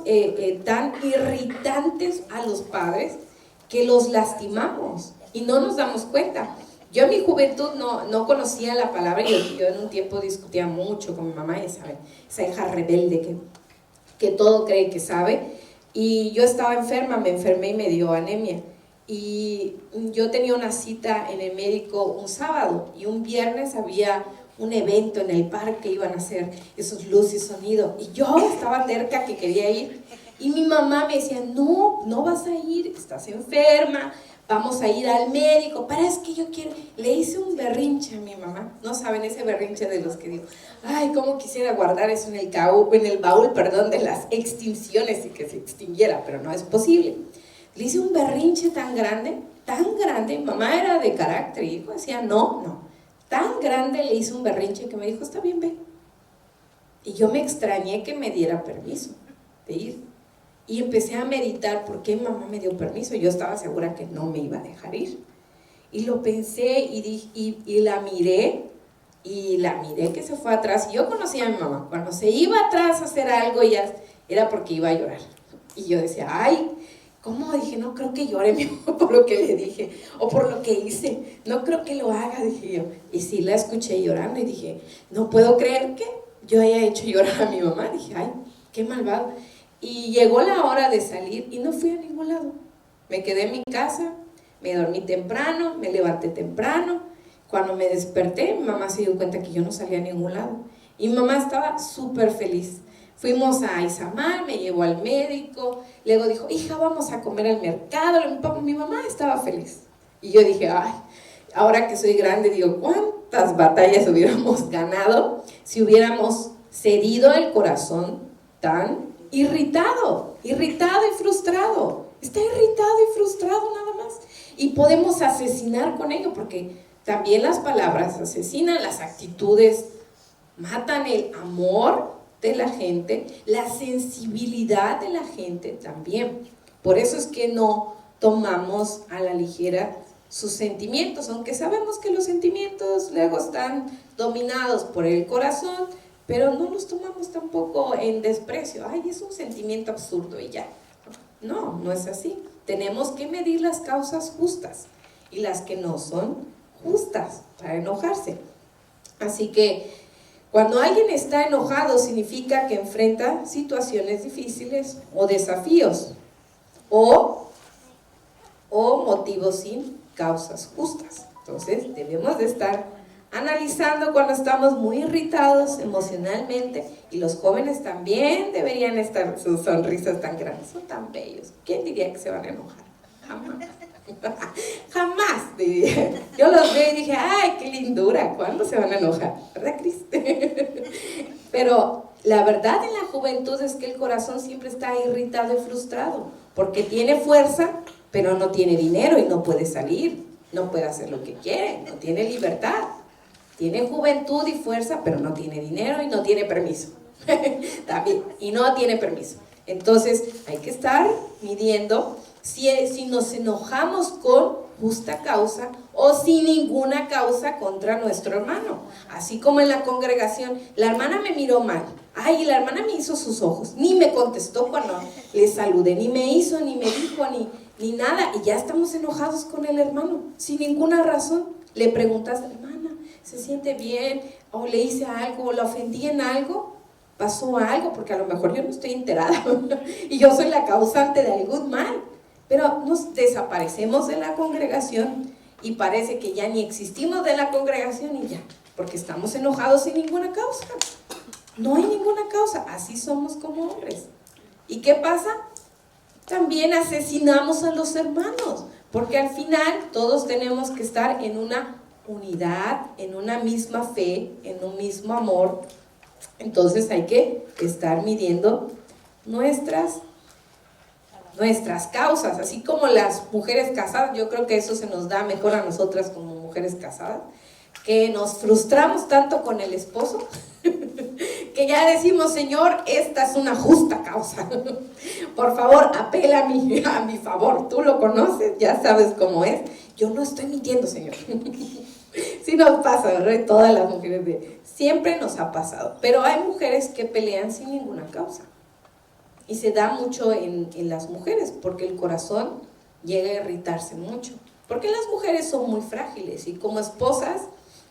tan irritantes a los padres que los lastimamos y no nos damos cuenta. Yo en mi juventud no conocía la palabra. Yo en un tiempo discutía mucho con mi mamá, ya saben, esa hija rebelde que todo cree que sabe. Y yo estaba enferma, me enfermé y me dio anemia. Y yo tenía una cita en el médico un sábado y un viernes había un evento en el parque, iban a hacer esos luces y sonido. Y yo estaba terca que quería ir. Y mi mamá me decía, no vas a ir, estás enferma, vamos a ir al médico. Pero es que yo quiero. Le hice un berrinche a mi mamá. No saben ese berrinche de los que digo, ay, cómo quisiera guardar eso en el baúl, de las extinciones y que se extinguiera, pero no es posible. Le hice un berrinche tan grande. Mamá era de carácter y hijo decía, no. Tan grande le hice un berrinche que me dijo, está bien, ve. Y yo me extrañé que me diera permiso de ir. Y empecé a meditar por qué mamá me dio permiso. Yo estaba segura que no me iba a dejar ir. Y lo pensé y la miré. Y la miré que se fue atrás. Y yo conocía a mi mamá. Cuando se iba atrás a hacer algo, ya era porque iba a llorar. Y yo decía, ay, ¿cómo? Dije, no creo que llore mi mamá por lo que le dije o por lo que hice. No creo que lo haga, dije yo. Y sí la escuché llorando y dije, no puedo creer que yo haya hecho llorar a mi mamá. Dije, ay, qué malvado. Y llegó la hora de salir y no fui a ningún lado. Me quedé en mi casa, me dormí temprano, me levanté temprano. Cuando me desperté, mi mamá se dio cuenta que yo no salía a ningún lado. Y mi mamá estaba súper feliz. Fuimos a Izamal, me llevó al médico. Luego dijo, hija, vamos a comer al mercado. Mi mamá estaba feliz. Y yo dije, ay, ahora que soy grande, digo, ¿cuántas batallas hubiéramos ganado si hubiéramos cedido el corazón tan irritado y frustrado? Está irritado y frustrado nada más. Y podemos asesinar con ello, porque también las palabras asesinan, las actitudes matan el amor de la gente, la sensibilidad de la gente también. Por eso es que no tomamos a la ligera sus sentimientos, aunque sabemos que los sentimientos luego están dominados por el corazón, pero no los tomamos tampoco en desprecio. Ay, es un sentimiento absurdo y ya. No, no es así. Tenemos que medir las causas justas y las que no son justas para enojarse. Así que cuando alguien está enojado significa que enfrenta situaciones difíciles o desafíos o motivos sin causas justas. Entonces debemos de estar analizando cuando estamos muy irritados emocionalmente, y los jóvenes también deberían estar, sus sonrisas tan grandes, son tan bellos. ¿Quién diría que se van a enojar? Jamás. Jamás, diría. Yo los veo y dije, ay, qué lindura, ¿cuándo se van a enojar? ¿Verdad, Cris? Pero la verdad en la juventud es que el corazón siempre está irritado y frustrado, porque tiene fuerza, pero no tiene dinero y no puede salir, no puede hacer lo que quiere, no tiene libertad. Tiene juventud y fuerza, pero no tiene dinero y no tiene permiso. También, y no tiene permiso. Entonces hay que estar midiendo si nos enojamos con justa causa o sin ninguna causa contra nuestro hermano. Así como en la congregación, la hermana me miró mal. Ay, la hermana me hizo sus ojos, ni me contestó cuando le saludé, ni me hizo, ni me dijo, ni nada. Y ya estamos enojados con el hermano, sin ninguna razón. Le preguntas, hermana, ¿se siente bien? ¿O le hice algo? ¿O la ofendí en algo? ¿Pasó algo? Porque a lo mejor yo no estoy enterada y yo soy la causante de algún mal. Pero nos desaparecemos de la congregación y parece que ya ni existimos de la congregación y ya, porque estamos enojados sin ninguna causa. No hay ninguna causa, así somos como hombres. ¿Y qué pasa? También asesinamos a los hermanos, porque al final todos tenemos que estar en una unidad, en una misma fe, en un mismo amor. Entonces hay que estar midiendo nuestras causas, así como las mujeres casadas. Yo creo que eso se nos da mejor a nosotras como mujeres casadas, que nos frustramos tanto con el esposo que ya decimos, Señor, esta es una justa causa, por favor, apela a mi favor, tú lo conoces, ya sabes cómo es, yo no estoy mintiendo, Señor. Sí nos pasa, ¿verdad? Todas las mujeres, siempre nos ha pasado, pero hay mujeres que pelean sin ninguna causa. Y se da mucho en las mujeres, porque el corazón llega a irritarse mucho. Porque las mujeres son muy frágiles, y como esposas,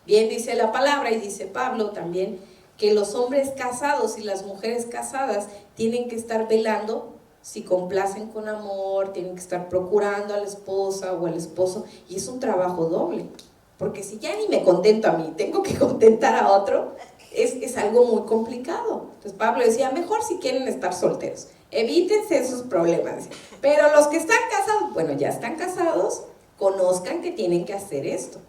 bien dice la palabra, y dice Pablo también, que los hombres casados y las mujeres casadas tienen que estar velando si complacen con amor, tienen que estar procurando a la esposa o al esposo, y es un trabajo doble. Porque si ya ni me contento a mí, tengo que contentar a otro, es algo muy complicado. Entonces Pablo decía, mejor si quieren estar solteros, evítense esos problemas. Pero los que están casados, bueno, ya están casados, conozcan que tienen que hacer esto.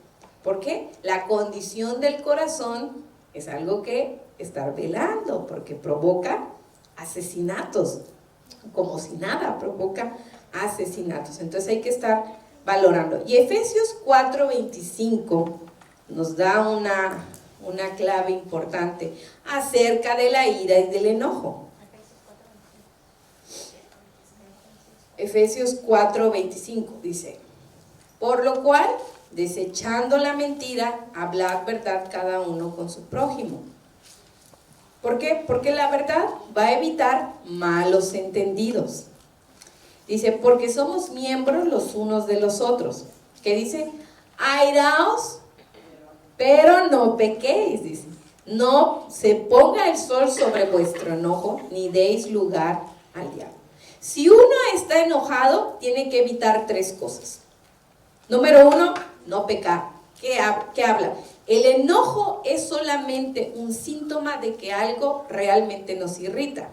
¿Por qué? La condición del corazón es algo que estar velando, porque provoca asesinatos, como si nada, provoca asesinatos. Entonces hay que estar valorando. Y Efesios 4:25 nos da una clave importante acerca de la ira y del enojo. Efesios 4:25 dice, por lo cual desechando la mentira, hablad verdad cada uno con su prójimo. ¿Por qué? Porque la verdad va a evitar malos entendidos. Dice, porque somos miembros los unos de los otros. ¿Qué dice? Airaos, pero no pequéis, dice. No se ponga el sol sobre vuestro enojo, ni deis lugar al diablo. Si uno está enojado, tiene que evitar 3 cosas. Número 1, no pecar. ¿Qué habla? El enojo es solamente un síntoma de que algo realmente nos irrita.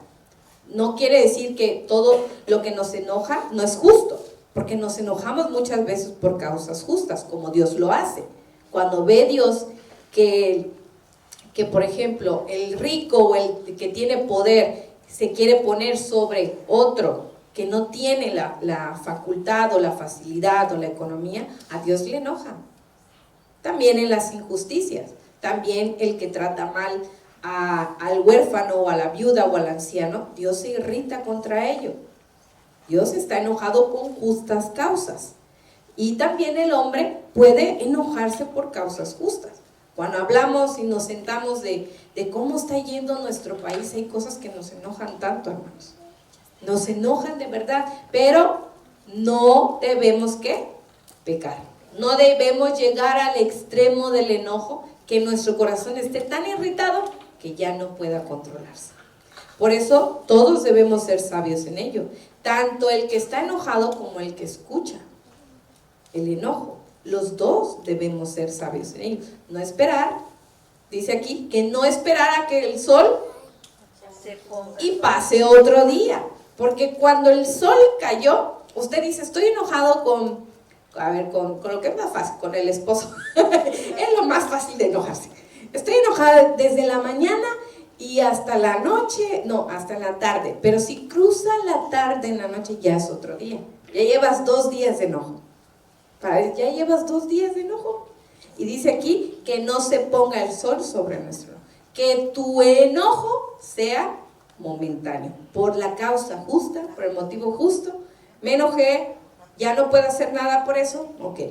No quiere decir que todo lo que nos enoja no es justo, porque nos enojamos muchas veces por causas justas, como Dios lo hace. Cuando ve Dios que por ejemplo, el rico o el que tiene poder se quiere poner sobre otro que no tiene la facultad o la facilidad o la economía, a Dios le enoja. También en las injusticias, también el que trata mal al huérfano o a la viuda o al anciano, Dios se irrita contra ello. Dios está enojado con justas causas. Y también el hombre puede enojarse por causas justas. Cuando hablamos y nos sentamos de cómo está yendo nuestro país, hay cosas que nos enojan tanto, hermanos. Nos enojan de verdad, pero no debemos, ¿qué? Pecar. No debemos llegar al extremo del enojo, que nuestro corazón esté tan irritado que ya no pueda controlarse. Por eso todos debemos ser sabios en ello, tanto el que está enojado como el que escucha el enojo. Los dos debemos ser sabios en ello. No esperar, dice aquí, que no esperar a que el sol se ponga y pase otro día. Porque cuando el sol cayó, usted dice, estoy enojado con lo que es más fácil, con el esposo. Es lo más fácil de enojarse. Estoy enojada desde la mañana y hasta la noche, no, hasta la tarde. Pero si cruza la tarde en la noche, ya es otro día. Ya llevas 2 días de enojo. Ya llevas 2 días de enojo. Y dice aquí que no se ponga el sol sobre nuestro enojo. Que tu enojo sea momentáneo, por la causa justa, por el motivo justo. Me enojé, ya no puedo hacer nada por eso, ok,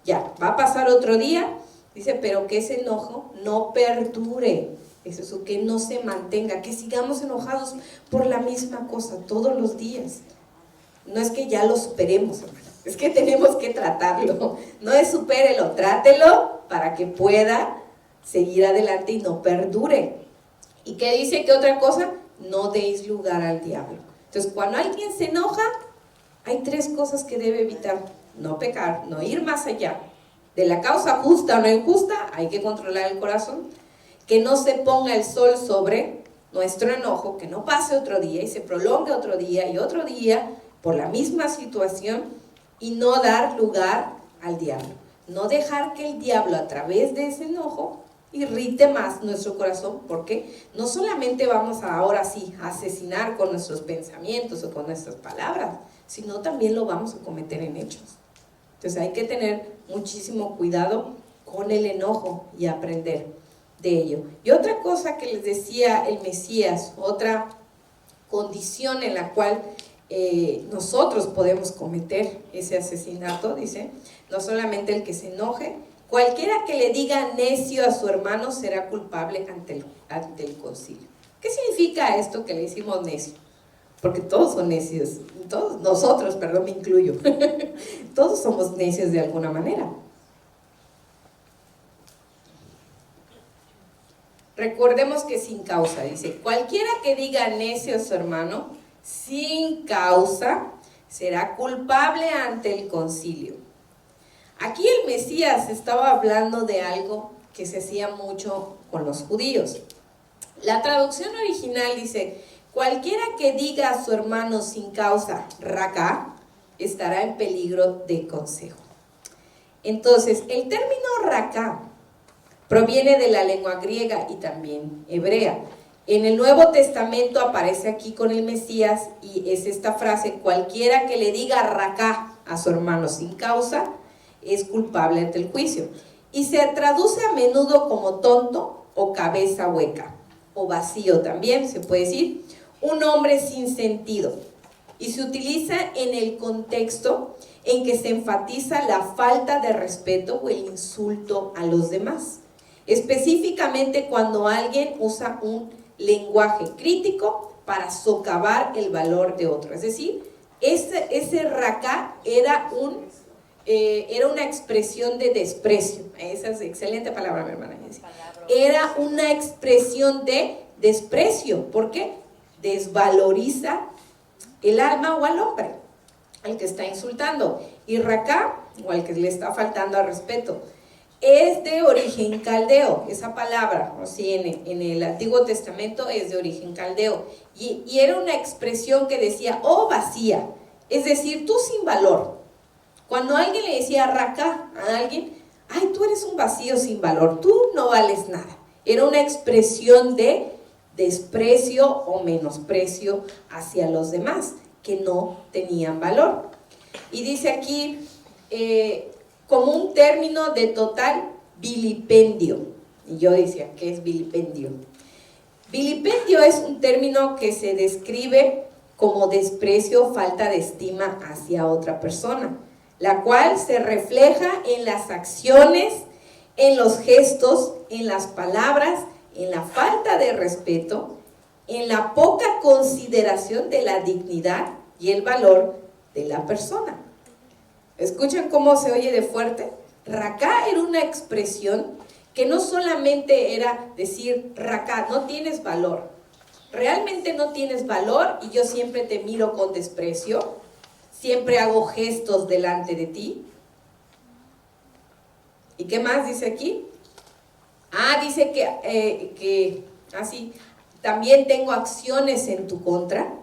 ya, va a pasar otro día. Dice, pero que ese enojo no perdure, es eso, que no se mantenga, que sigamos enojados por la misma cosa todos los días. No es que ya lo superemos, hermano, es que tenemos que tratarlo. No es supérelo, trátelo para que pueda seguir adelante y no perdure. ¿Y qué dice? ¿Qué otra cosa? No deis lugar al diablo. Entonces, cuando alguien se enoja, hay 3 cosas que debe evitar. No pecar, no ir más allá de la causa justa o no injusta, hay que controlar el corazón. Que no se ponga el sol sobre nuestro enojo, que no pase otro día y se prolongue otro día y otro día por la misma situación, y no dar lugar al diablo. No dejar que el diablo, a través de ese enojo, irrite más nuestro corazón, porque no solamente vamos ahora sí a asesinar con nuestros pensamientos o con nuestras palabras, sino también lo vamos a cometer en hechos. Entonces hay que tener muchísimo cuidado con el enojo y aprender de ello. Y otra cosa que les decía el Mesías, otra condición en la cual nosotros podemos cometer ese asesinato, dice, no solamente el que se enoje, cualquiera que le diga necio a su hermano será culpable ante el concilio. ¿Qué significa esto que le decimos necio? Porque todos son necios, todos nosotros, perdón, me incluyo, todos somos necios de alguna manera. Recordemos que sin causa, dice, cualquiera que diga necio a su hermano, sin causa, será culpable ante el concilio. Aquí el Mesías estaba hablando de algo que se hacía mucho con los judíos. La traducción original dice, cualquiera que diga a su hermano sin causa, raca, estará en peligro de consejo. Entonces, el término raca proviene de la lengua griega y también hebrea. En el Nuevo Testamento aparece aquí con el Mesías y es esta frase, cualquiera que le diga raca a su hermano sin causa, es culpable ante el juicio. Y se traduce a menudo como tonto o cabeza hueca, o vacío también se puede decir, un hombre sin sentido. y se utiliza en el contexto en que se enfatiza la falta de respeto o el insulto a los demás. Específicamente cuando alguien usa un lenguaje crítico para socavar el valor de otro. Es decir, ese racá era una expresión de desprecio. Esa es excelente palabra, mi hermana. Era una expresión de desprecio. ¿Por qué? Desvaloriza el alma o al hombre, al que está insultando. Y racá, o al que le está faltando al respeto, es de origen caldeo. Esa palabra, o sea, en el Antiguo Testamento es de origen caldeo. Y era una expresión que decía, oh vacía, es decir, tú sin valor. Cuando alguien le decía racá a alguien, ay, tú eres un vacío sin valor, tú no vales nada. Era una expresión de desprecio o menosprecio hacia los demás, que no tenían valor. Y dice aquí, como un término de total vilipendio. Y yo decía, ¿qué es vilipendio? Vilipendio es un término que se describe como desprecio o falta de estima hacia otra persona, la cual se refleja en las acciones, en los gestos, en las palabras, en la falta de respeto, en la poca consideración de la dignidad y el valor de la persona. ¿Escuchan cómo se oye de fuerte? Racá era una expresión que no solamente era decir, racá, no tienes valor, realmente no tienes valor y yo siempre te miro con desprecio, siempre hago gestos delante de ti. ¿Y qué más dice aquí? Dice que así, también tengo acciones en tu contra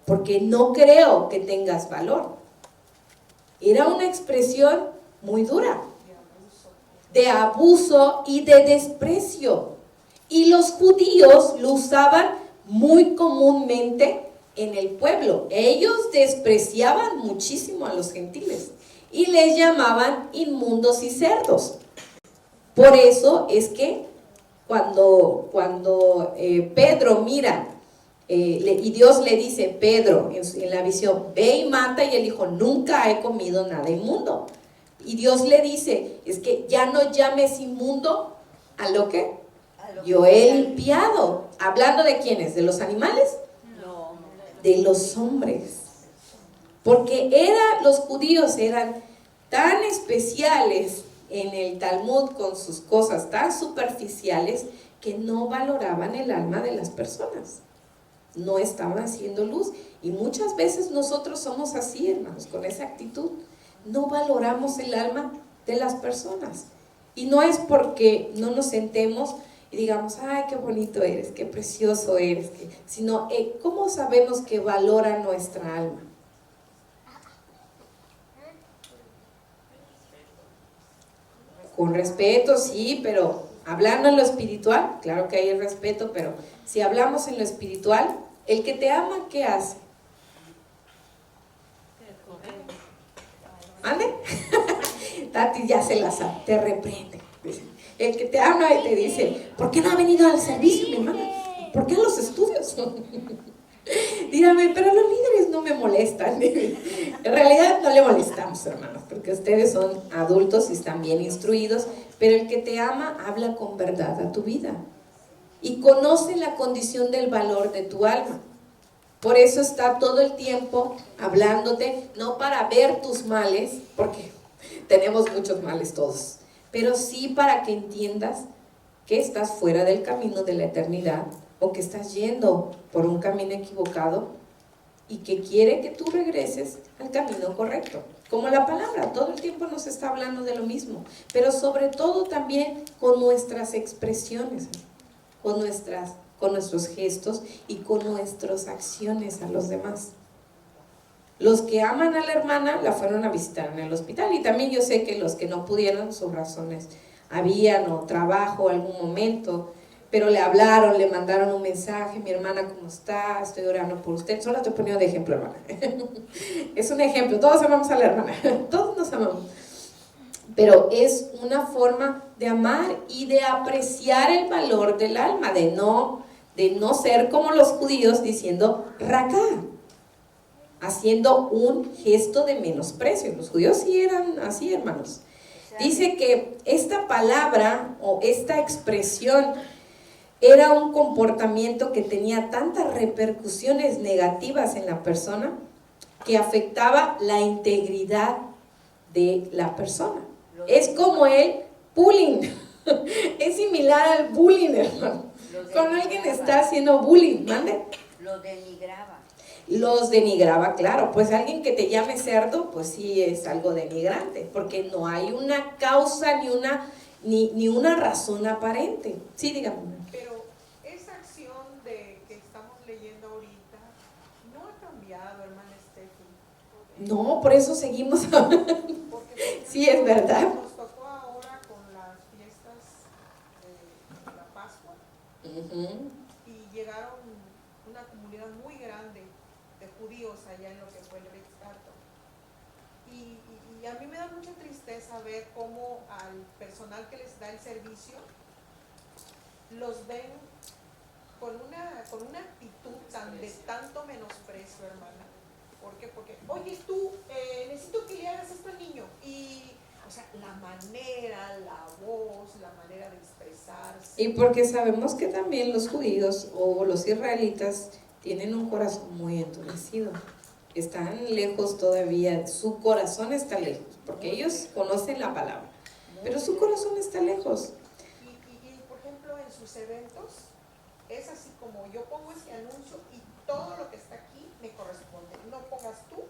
porque no creo que tengas valor. Era una expresión muy dura, de abuso y de desprecio. Y los judíos lo usaban muy comúnmente en el pueblo. Ellos despreciaban muchísimo a los gentiles y les llamaban inmundos y cerdos. Por eso es que cuando Pedro mira, y Dios le dice, Pedro, en la visión, ve y mata, y él dijo, nunca he comido nada inmundo. Y Dios le dice, es que ya no llames inmundo a lo que yo he limpiado. ¿Hablando de quiénes? ¿De los animales? No. De los hombres. Porque los judíos eran tan especiales en el Talmud con sus cosas tan superficiales que no valoraban el alma de las personas. No estaban haciendo luz. Y muchas veces nosotros somos así, hermanos, con esa actitud. No valoramos el alma de las personas. Y no es porque no nos sentemos y digamos, ay, qué bonito eres, qué precioso eres, sino, ¿cómo sabemos que valora nuestra alma? Con respeto, sí, pero hablando en lo espiritual, claro que hay el respeto, pero si hablamos en lo espiritual, el que te ama, ¿qué hace? ¿Mande? Tati ya se la sabe, te reprende. El que te ama y te dice, ¿por qué no ha venido al servicio, mi hermana? ¿Por qué a los estudios? Dígame, pero los líderes no me molestan. En realidad no le molestamos, hermanos, porque ustedes son adultos y están bien instruidos, pero el que te ama habla con verdad a tu vida y conoce la condición del valor de tu alma. Por eso está todo el tiempo hablándote, no para ver tus males, porque tenemos muchos males todos, pero sí para que entiendas que estás fuera del camino de la eternidad o que estás yendo por un camino equivocado y que quiere que tú regreses al camino correcto. Como la palabra, todo el tiempo nos está hablando de lo mismo, pero sobre todo también con nuestras expresiones, con nuestros gestos y con nuestras acciones a los demás. Los que aman a la hermana la fueron a visitar en el hospital, y también yo sé que los que no pudieron, sus razones habían, o trabajo, algún momento, pero le hablaron, le mandaron un mensaje, mi hermana, ¿cómo está? Estoy orando por usted. Solo estoy poniendo de ejemplo, hermana. Es un ejemplo, todos amamos a la hermana, todos nos amamos. Pero es una forma de amar y de apreciar el valor del alma, de no ser como los judíos diciendo, racá. haciendo un gesto de menosprecio. Los judíos sí eran así, hermanos. Dice que esta palabra o esta expresión era un comportamiento que tenía tantas repercusiones negativas en la persona que afectaba la integridad de la persona. Es como el bullying. Es similar al bullying, hermano. Cuando alguien está haciendo bullying, ¿mande? Lo denigraba. Los denigraba, claro. Pues alguien que te llame cerdo, pues sí es algo denigrante, porque no hay una causa ni una razón aparente. Sí, dígame. Pero esa acción de que estamos leyendo ahorita no ha cambiado, hermana Steffi. No, por eso seguimos hablando. Porque, Sí, es verdad. Nos tocó ahora con las fiestas de la Pascua y llegaron una comunidad muy grande de judíos allá en lo que fue el Ritz-Carlton. Y a mí me da mucha tristeza ver cómo al personal que les da el servicio los ven con una actitud de tanto menosprecio, hermana. ¿Por qué? Porque, oye, tú, necesito que le hagas esto al niño. Y, o sea, la manera, la voz, la manera de expresarse. Y porque sabemos que también los judíos o los israelitas tienen un corazón muy endurecido. Están lejos todavía, su corazón está lejos, porque ellos conocen la palabra, pero su corazón está lejos. Y por ejemplo, en sus eventos, es así como yo pongo este anuncio y todo lo que está aquí me corresponde. No pongas tú,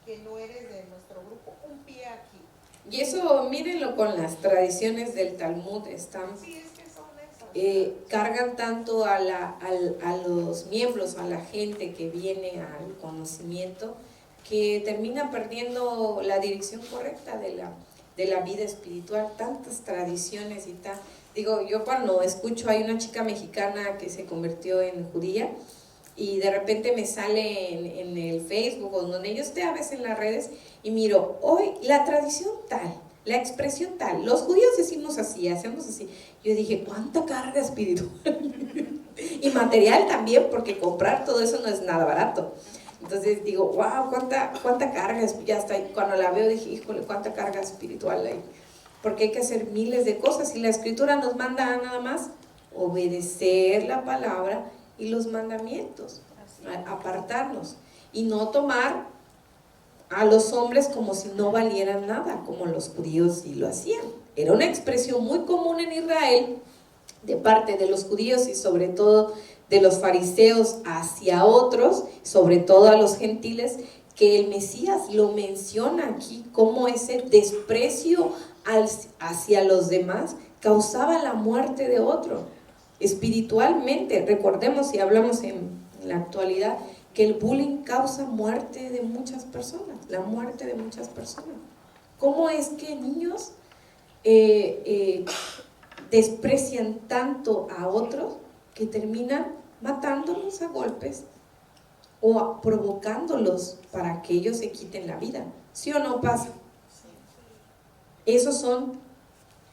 que no eres de nuestro grupo, un pie aquí. Y eso, mírenlo con las tradiciones del Talmud, están, Sí, es que son esas. cargan tanto a los miembros, a la gente que viene al conocimiento, que termina perdiendo la dirección correcta de la vida espiritual. Tantas tradiciones y tal. Digo, yo cuando escucho, hay una chica mexicana que se convirtió en judía y de repente me sale en el Facebook o donde yo esté a veces en las redes y miro, hoy la tradición tal, la expresión tal, los judíos decimos así, hacemos así. Yo dije, ¿cuánta carga espiritual? Y material también, porque comprar todo eso no es nada barato. Entonces digo, wow, cuánta carga, ya hasta cuando la veo dije, híjole, cuánta carga espiritual hay, porque hay que hacer miles de cosas y la escritura nos manda nada más obedecer la palabra y los mandamientos, apartarnos y no tomar a los hombres como si no valieran nada, como los judíos sí lo hacían. Era una expresión muy común en Israel de parte de los judíos y sobre todo de los fariseos hacia otros, sobre todo a los gentiles, que el Mesías lo menciona aquí como ese desprecio hacia los demás causaba la muerte de otro. Espiritualmente, recordemos y hablamos en la actualidad que el bullying causa muerte de muchas personas, la muerte de muchas personas. ¿Cómo es que niños desprecian tanto a otros que terminan matándolos a golpes o provocándolos para que ellos se quiten la vida? ¿Sí o no pasa? Esos son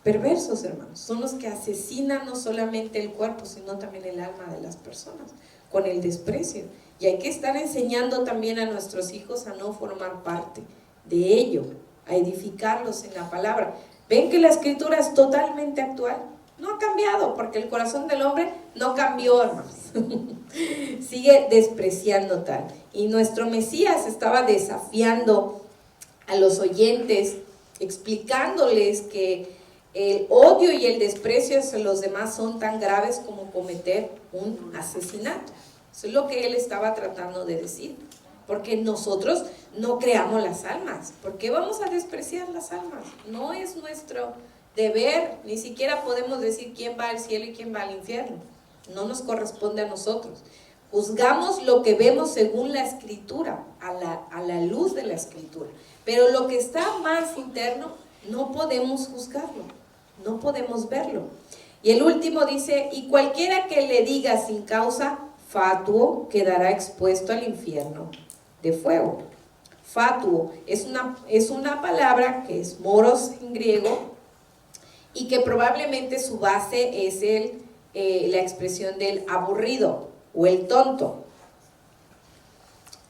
perversos, hermanos, son los que asesinan no solamente el cuerpo, sino también el alma de las personas, con el desprecio. Y hay que estar enseñando también a nuestros hijos a no formar parte de ello, a edificarlos en la palabra. ¿Ven que la escritura es totalmente actual? No ha cambiado, porque el corazón del hombre no cambió, hermanos. Sigue despreciando tal. Y nuestro Mesías estaba desafiando a los oyentes, explicándoles que el odio y el desprecio hacia los demás son tan graves como cometer un asesinato. Eso es lo que él estaba tratando de decir. Porque nosotros no creamos las almas. ¿Por qué vamos a despreciar las almas? No es nuestro deber, ni siquiera podemos decir quién va al cielo y quién va al infierno. No nos corresponde a nosotros. Juzgamos lo que vemos según la escritura, a la luz de la escritura. Pero lo que está más interno, no podemos juzgarlo, no podemos verlo. Y el último dice, y cualquiera que le diga sin causa, fatuo, quedará expuesto al infierno de fuego. Fatuo es una palabra que es moros en griego y que probablemente su base es la expresión del aburrido o el tonto.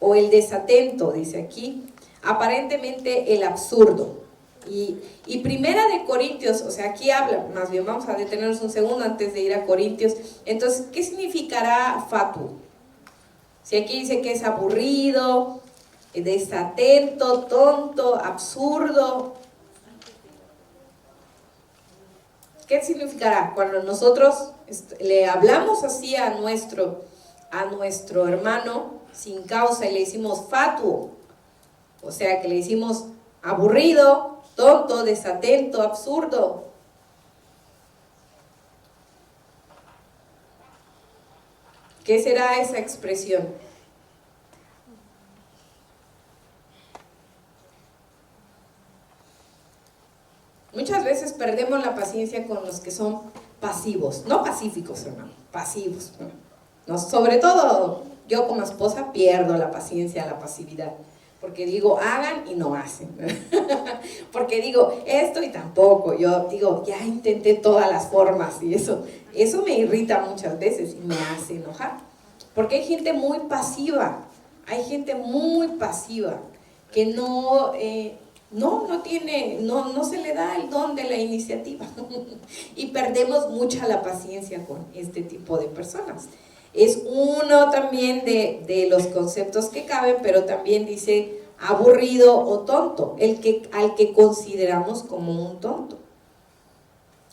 o el desatento, dice aquí, aparentemente el absurdo. Y Primera de Corintios, o sea, aquí habla, más bien vamos a detenernos un segundo antes de ir a Corintios. Entonces, ¿qué significará fatuo? Si aquí dice que es aburrido, desatento, tonto, absurdo, ¿qué significará? Cuando nosotros le hablamos así a nuestro hermano sin causa y le decimos fatuo, o sea que le decimos aburrido, tonto, desatento, absurdo. ¿Qué será esa expresión? Muchas veces perdemos la paciencia con los que son pasivos, no pacíficos, hermano, pasivos. No, sobre todo yo como esposa pierdo la paciencia, la pasividad, porque digo hagan y no hacen, porque digo esto y tampoco, yo digo ya intenté todas las formas y eso me irrita muchas veces y me hace enojar, porque hay gente muy pasiva, que no se le da el don de la iniciativa y perdemos mucha la paciencia con este tipo de personas. Es uno también de los conceptos que caben, pero también dice aburrido o tonto, al que consideramos como un tonto.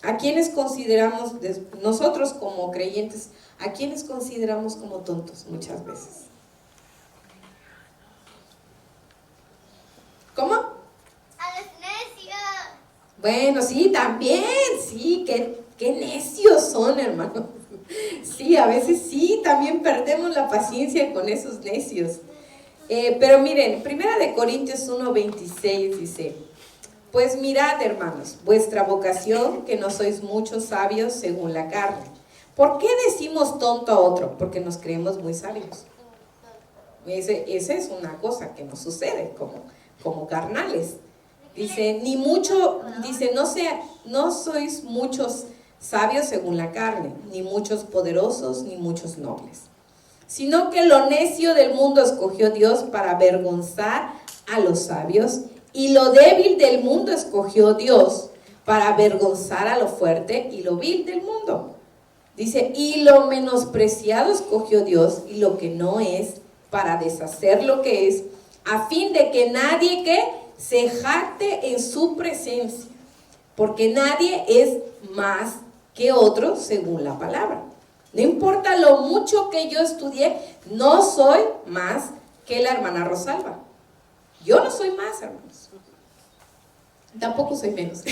¿A quiénes consideramos, nosotros como creyentes, a quiénes consideramos como tontos muchas veces? ¿Cómo? A los necios. Bueno, sí, también, sí, qué necios son, hermano. Sí, a veces sí, también perdemos la paciencia con esos necios. Pero miren, Primera de Corintios 1:26 dice: pues mirad, hermanos, vuestra vocación, que no sois muchos sabios según la carne. ¿Por qué decimos tonto a otro? Porque nos creemos muy sabios. Esa es una cosa que nos sucede como carnales. Dice, no sois muchos sabios según la carne, ni muchos poderosos, ni muchos nobles, sino que lo necio del mundo escogió Dios para avergonzar a los sabios, y lo débil del mundo escogió Dios para avergonzar a lo fuerte y lo vil del mundo. Dice, y lo menospreciado escogió Dios y lo que no es, para deshacer lo que es, a fin de que nadie que se jacte en su presencia, porque nadie es más que otro según la palabra. No importa lo mucho que yo estudié, no soy más que la hermana Rosalba. Yo no soy más, hermanos. Tampoco soy menos.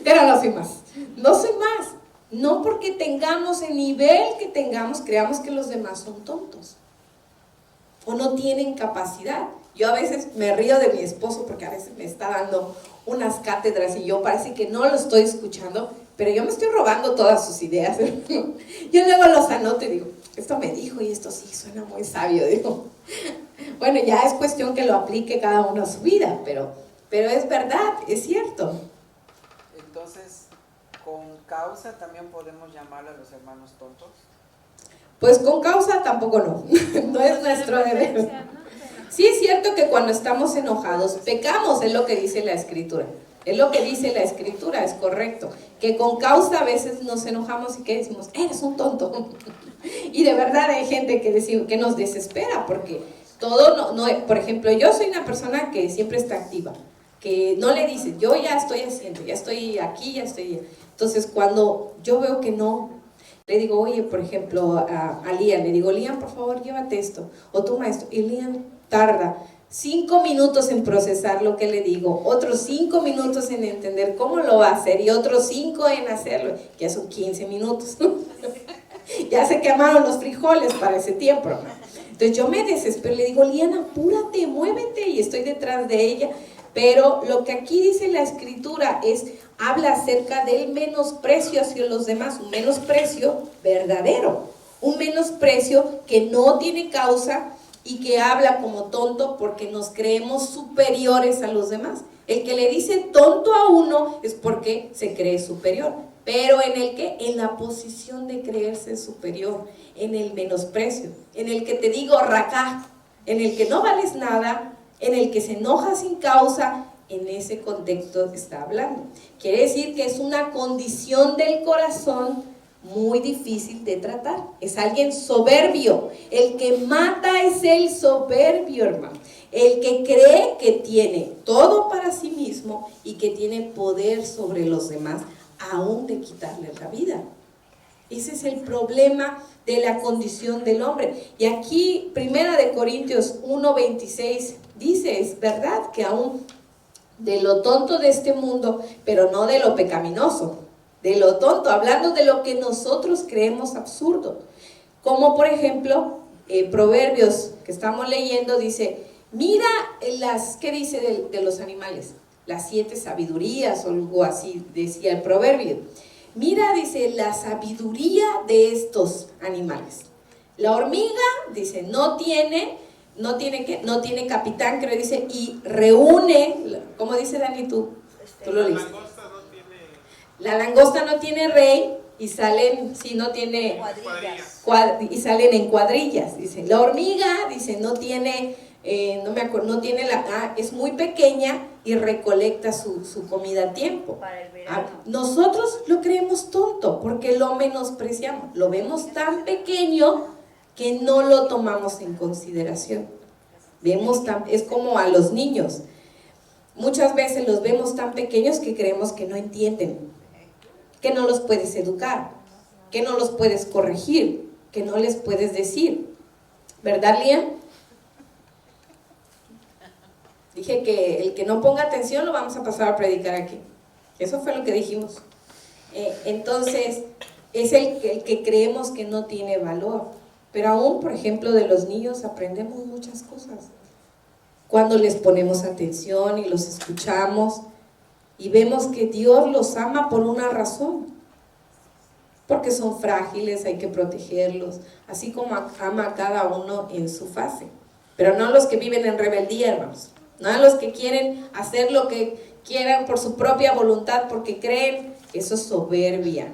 Pero no soy más. No soy más. No porque tengamos el nivel que tengamos, creamos que los demás son tontos o no tienen capacidad. Yo a veces me río de mi esposo porque a veces me está dando unas cátedras y yo parece que no lo estoy escuchando, pero yo me estoy robando todas sus ideas. Yo luego los anoto y digo, esto me dijo y esto sí suena muy sabio. Digo, bueno, ya es cuestión que lo aplique cada uno a su vida, pero es verdad, es cierto. Entonces, ¿con causa también podemos llamar a los hermanos tontos? Pues con causa tampoco no, no es nuestro deber. Sí es cierto que cuando estamos enojados pecamos, es lo que dice la Escritura. Es lo que dice la Escritura, es correcto. Que con causa a veces nos enojamos y que decimos, eres un tonto. Y de verdad hay gente que nos desespera porque todo no, por ejemplo, yo soy una persona que siempre está activa, que no le dice, yo ya estoy haciendo, ya estoy aquí, ya estoy. Entonces cuando yo veo que no, le digo, oye, por ejemplo, a Lian, le digo, Lian, por favor, llévate esto, o toma esto, y Lian tarda 5 minutos en procesar lo que le digo, otros 5 minutos en entender cómo lo va a hacer, y otros 5 en hacerlo, ya son 15 minutos, ya se quemaron los frijoles para ese tiempo, ¿no? Entonces yo me desespero, le digo, Lian, apúrate, muévete, y estoy detrás de ella. Pero lo que aquí dice la Escritura habla acerca del menosprecio hacia los demás, un menosprecio verdadero, un menosprecio que no tiene causa y que habla como tonto porque nos creemos superiores a los demás. El que le dice tonto a uno es porque se cree superior, pero en la posición de creerse superior, en el menosprecio, en el que te digo racá, en el que no vales nada, en el que se enoja sin causa. En ese contexto está hablando. Quiere decir que es una condición del corazón muy difícil de tratar. Es alguien soberbio. El que mata es el soberbio, hermano. El que cree que tiene todo para sí mismo y que tiene poder sobre los demás, aún de quitarle la vida. Ese es el problema de la condición del hombre. Y aquí, 1 Corintios 1:26 dice, es verdad que aún de lo tonto de este mundo, pero no de lo pecaminoso, de lo tonto, hablando de lo que nosotros creemos absurdo. Como por ejemplo, Proverbios que estamos leyendo dice, mira ¿qué dice de los animales? Las 7 sabidurías o algo así decía el proverbio. Mira, dice, la sabiduría de estos animales. La hormiga, dice, no tiene capitán, creo, dice, y reúne, ¿cómo dice Dani tú? Tú lo lees. La langosta no tiene rey y salen, si no tiene Cuadrillas. y salen en cuadrillas, dice. La hormiga, dice, no tiene, no me acuerdo, no tiene es muy pequeña y recolecta su comida a tiempo. Para el verano. Nosotros lo creemos tonto porque lo menospreciamos, lo vemos tan pequeño que no lo tomamos en consideración. Es como a los niños. Muchas veces los vemos tan pequeños que creemos que no entienden, que no los puedes educar, que no los puedes corregir, que no les puedes decir. ¿Verdad, Liam? Dije que el que no ponga atención lo vamos a pasar a predicar aquí. Eso fue lo que dijimos. Entonces, es el que creemos que no tiene valor. Pero aún, por ejemplo, de los niños aprendemos muchas cosas. Cuando les ponemos atención y los escuchamos y vemos que Dios los ama por una razón. Porque son frágiles, hay que protegerlos, así como ama a cada uno en su fase. Pero no a los que viven en rebeldía, hermanos. No a los que quieren hacer lo que quieran por su propia voluntad, porque creen. Eso es soberbia.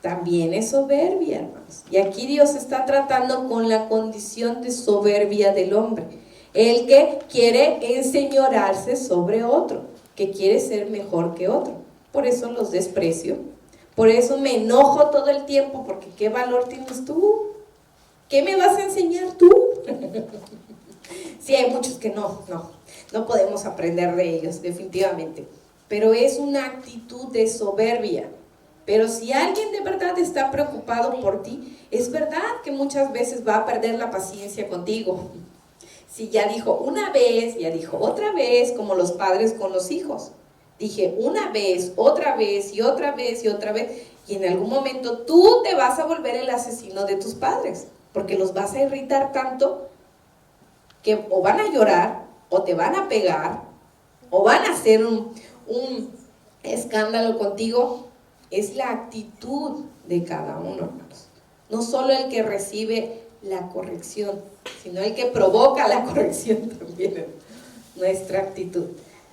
También es soberbia, hermanos. Y aquí Dios está tratando con la condición de soberbia del hombre. El que quiere enseñorearse sobre otro, que quiere ser mejor que otro. Por eso los desprecio. Por eso me enojo todo el tiempo, porque ¿qué valor tienes tú? ¿Qué me vas a enseñar tú? Sí, hay muchos que no podemos aprender de ellos, definitivamente. Pero es una actitud de soberbia. Pero si alguien de verdad está preocupado por ti, es verdad que muchas veces va a perder la paciencia contigo. Si ya dijo una vez, ya dijo otra vez, como los padres con los hijos. Dije una vez, otra vez y otra vez y otra vez. Y en algún momento tú te vas a volver el asesino de tus padres, porque los vas a irritar tanto que o van a llorar, o te van a pegar, o van a hacer un escándalo contigo. Es la actitud de cada uno, hermanos. No solo el que recibe la corrección, sino el que provoca la corrección también. Nuestra actitud.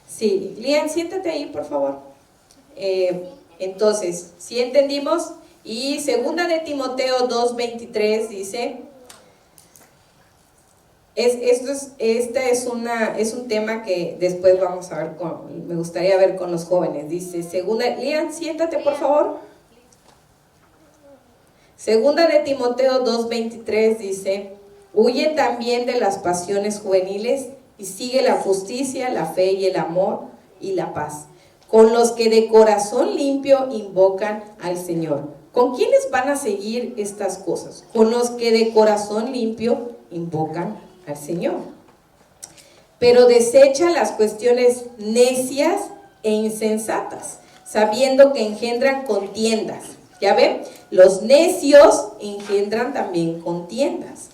Sí, Lian, siéntate ahí, por favor. Entonces, ¿sí entendimos? Y 2 Timoteo 2:23 dice, es un tema que después vamos a ver, me gustaría ver con los jóvenes. Dice, Lian, siéntate por favor. 2 Timoteo 2:23 dice, huye también de las pasiones juveniles y sigue la justicia, la fe y el amor y la paz, con los que de corazón limpio invocan al Señor. ¿Con quiénes van a seguir estas cosas? Con los que de corazón limpio invocan al Señor. Pero desecha las cuestiones necias e insensatas, sabiendo que engendran contiendas. ¿Ya ven? Los necios engendran también contiendas.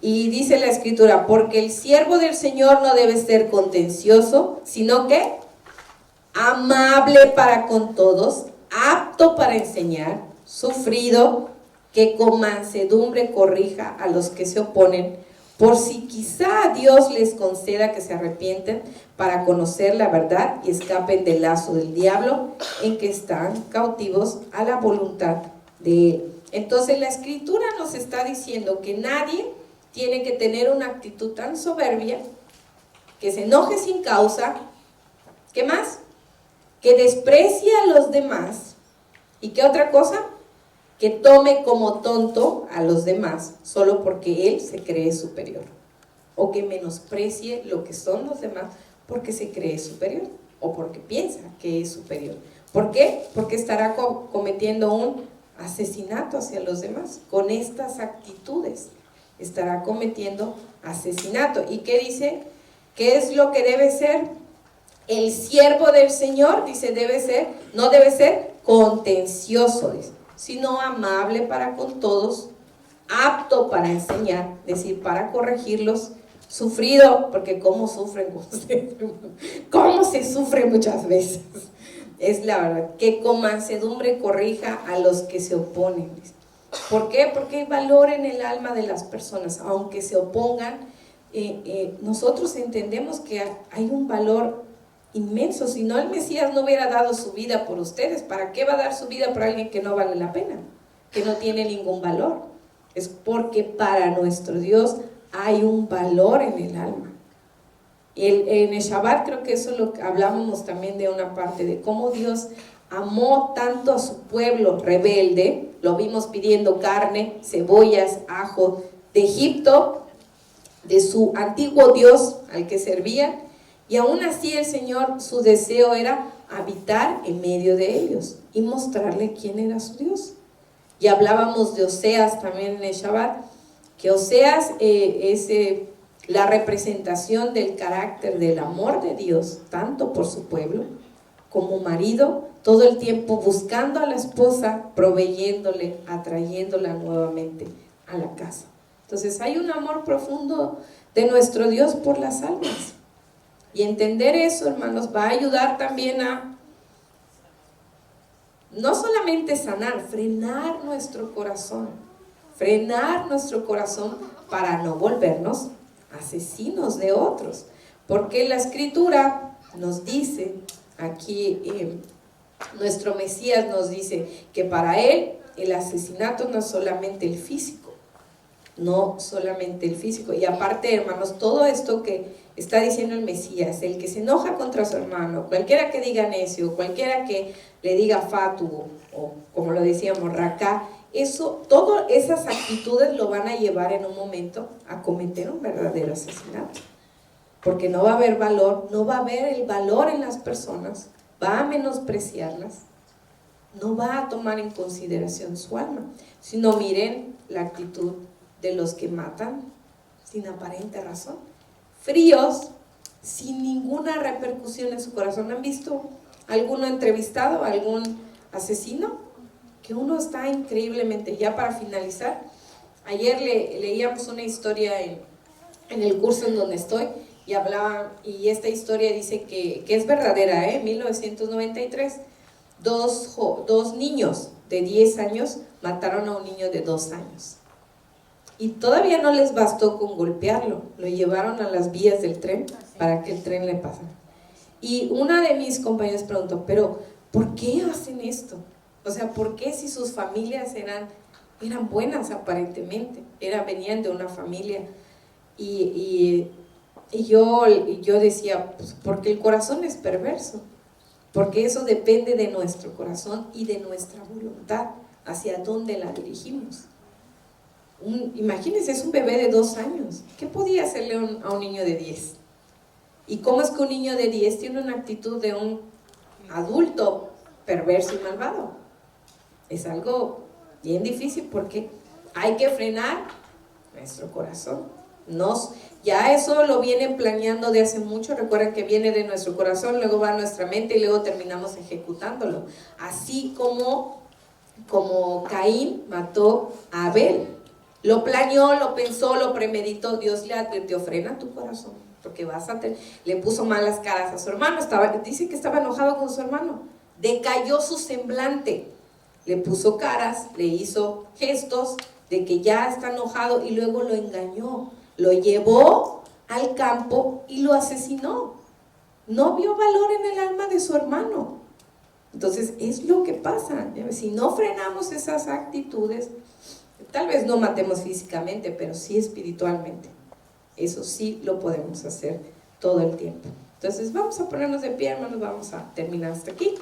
Y dice la Escritura, porque el siervo del Señor no debe ser contencioso, sino que amable para con todos, apto para enseñar, sufrido, que con mansedumbre corrija a los que se oponen, por si quizá Dios les conceda que se arrepienten para conocer la verdad y escapen del lazo del diablo en que están cautivos a la voluntad de Él. Entonces la Escritura nos está diciendo que nadie tiene que tener una actitud tan soberbia, que se enoje sin causa, ¿qué más? Que desprecie a los demás, ¿y qué otra cosa? Que tome como tonto a los demás, solo porque él se cree superior, o que menosprecie lo que son los demás, porque se cree superior, o porque piensa que es superior. ¿Por qué? Porque estará cometiendo un asesinato hacia los demás, con estas actitudes, estará cometiendo asesinato. ¿Y qué dice? ¿Qué es lo que debe ser? El siervo del Señor, dice, no debe ser contencioso, dice, sino amable para con todos, apto para enseñar, es decir, para corregirlos, sufrido, porque cómo sufren ustedes, cómo se sufre muchas veces, es la verdad, que con mansedumbre corrija a los que se oponen. ¿Por qué? Porque hay valor en el alma de las personas, aunque se opongan, nosotros entendemos que hay un valor inmenso. Si no, el Mesías no hubiera dado su vida por ustedes. ¿Para qué va a dar su vida por alguien que no vale la pena? Que no tiene ningún valor. Es porque para nuestro Dios hay un valor en el alma. En el Shabbat creo que eso lo hablábamos también de una parte de cómo Dios amó tanto a su pueblo rebelde. Lo vimos pidiendo carne, cebollas, ajo de Egipto, de su antiguo Dios al que servían, y aún así el Señor, su deseo era habitar en medio de ellos y mostrarle quién era su Dios. Y hablábamos de Oseas también en el Shabbat, que Oseas es la representación del carácter del amor de Dios, tanto por su pueblo como marido, todo el tiempo buscando a la esposa, proveyéndole, atrayéndola nuevamente a la casa. Entonces hay un amor profundo de nuestro Dios por las almas. Y entender eso, hermanos, va a ayudar también a no solamente sanar, frenar nuestro corazón para no volvernos asesinos de otros. Porque la Escritura nos dice, aquí nuestro Mesías nos dice que para él el asesinato no es solamente el físico, y aparte, hermanos, todo esto que está diciendo el Mesías, el que se enoja contra su hermano, cualquiera que diga necio, cualquiera que le diga fatuo, o como lo decíamos, racá, todas esas actitudes lo van a llevar en un momento a cometer un verdadero asesinato, porque no va a haber valor, no va a haber el valor en las personas, va a menospreciarlas, no va a tomar en consideración su alma, sino miren la actitud de los que matan sin aparente razón, fríos, sin ninguna repercusión en su corazón. ¿Han visto alguno entrevistado, algún asesino? Que uno está increíblemente, ya para finalizar, ayer leíamos una historia en el curso en donde estoy, y hablaban, y esta historia dice que es verdadera, en 1993, dos niños de 10 años mataron a un niño de 2 años. Y todavía no les bastó con golpearlo, lo llevaron a las vías del tren para que el tren le pasara. Y una de mis compañeras preguntó, pero ¿por qué hacen esto? O sea, ¿por qué si sus familias eran buenas aparentemente? Venían de una familia. Y yo decía, pues porque el corazón es perverso, porque eso depende de nuestro corazón y de nuestra voluntad, hacia dónde la dirigimos. Imagínense, es un bebé de 2 años. ¿Qué podía hacerle a un niño de 10? ¿Y cómo es que un niño de 10 tiene una actitud de un adulto perverso y malvado? Es algo bien difícil porque hay que frenar nuestro corazón. Ya eso lo vienen planeando de hace mucho. Recuerden que viene de nuestro corazón, luego va a nuestra mente y luego terminamos ejecutándolo. Así como Caín mató a Abel. Lo planeó, lo pensó, lo premeditó. Dios le advirtió, frena tu corazón, porque le puso malas caras a su hermano. Dice que estaba enojado con su hermano. Decayó su semblante. Le puso caras, le hizo gestos de que ya está enojado y luego lo engañó. Lo llevó al campo y lo asesinó. No vio valor en el alma de su hermano. Entonces es lo que pasa. Si no frenamos esas actitudes, Tal vez no matemos físicamente, pero sí espiritualmente. Eso sí lo podemos hacer todo el tiempo. Entonces vamos a ponernos de pie, hermanos, vamos a terminar hasta aquí.